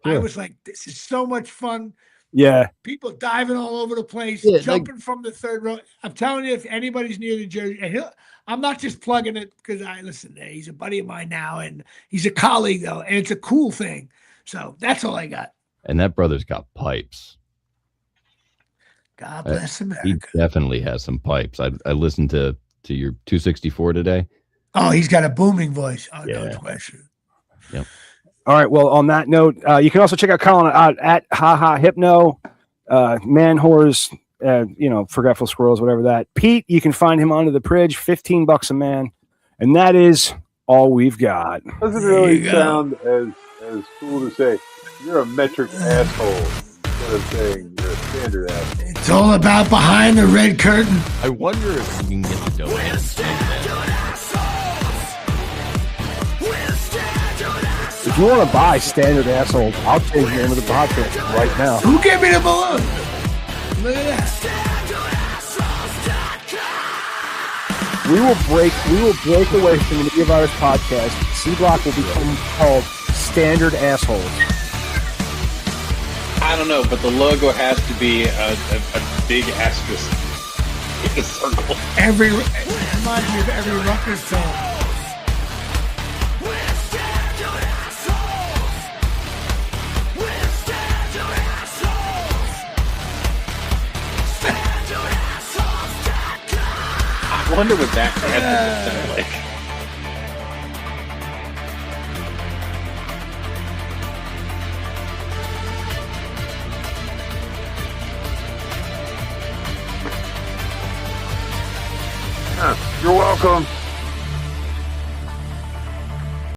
I was like, this is so much fun. Yeah. People diving all over the place, jumping from the third row. I'm telling you, if anybody's near the Jersey, and I'm not just plugging it because he's a buddy of mine now, and he's a colleague though, and it's a cool thing. So that's all I got. And that brother's got pipes. God bless America. He definitely has some pipes. I listened to your 264 today. Oh, he's got a booming voice. Oh, no question. Yep. All right. Well, on that note, you can also check out Colin out at Haha Hypno, Man Whores, Forgetful Squirrels, whatever that. Pete, you can find him under the bridge, $15 a man, and that is all we've got. Doesn't really sound as cool to say you're a metric asshole instead of saying you're a standard asshole. It's all about behind the red curtain. I wonder if we can get the donation. If you want to buy standard assholes, I'll change the name of the podcast right now. Who gave me the balloon? Look at that. We will break away from the Media Virus podcast. C Block will become called standard assholes? I don't know, but the logo has to be a big asterisk in a circle. It reminds me of every Rutgers song. I wonder what that anthem would sound like. You're welcome.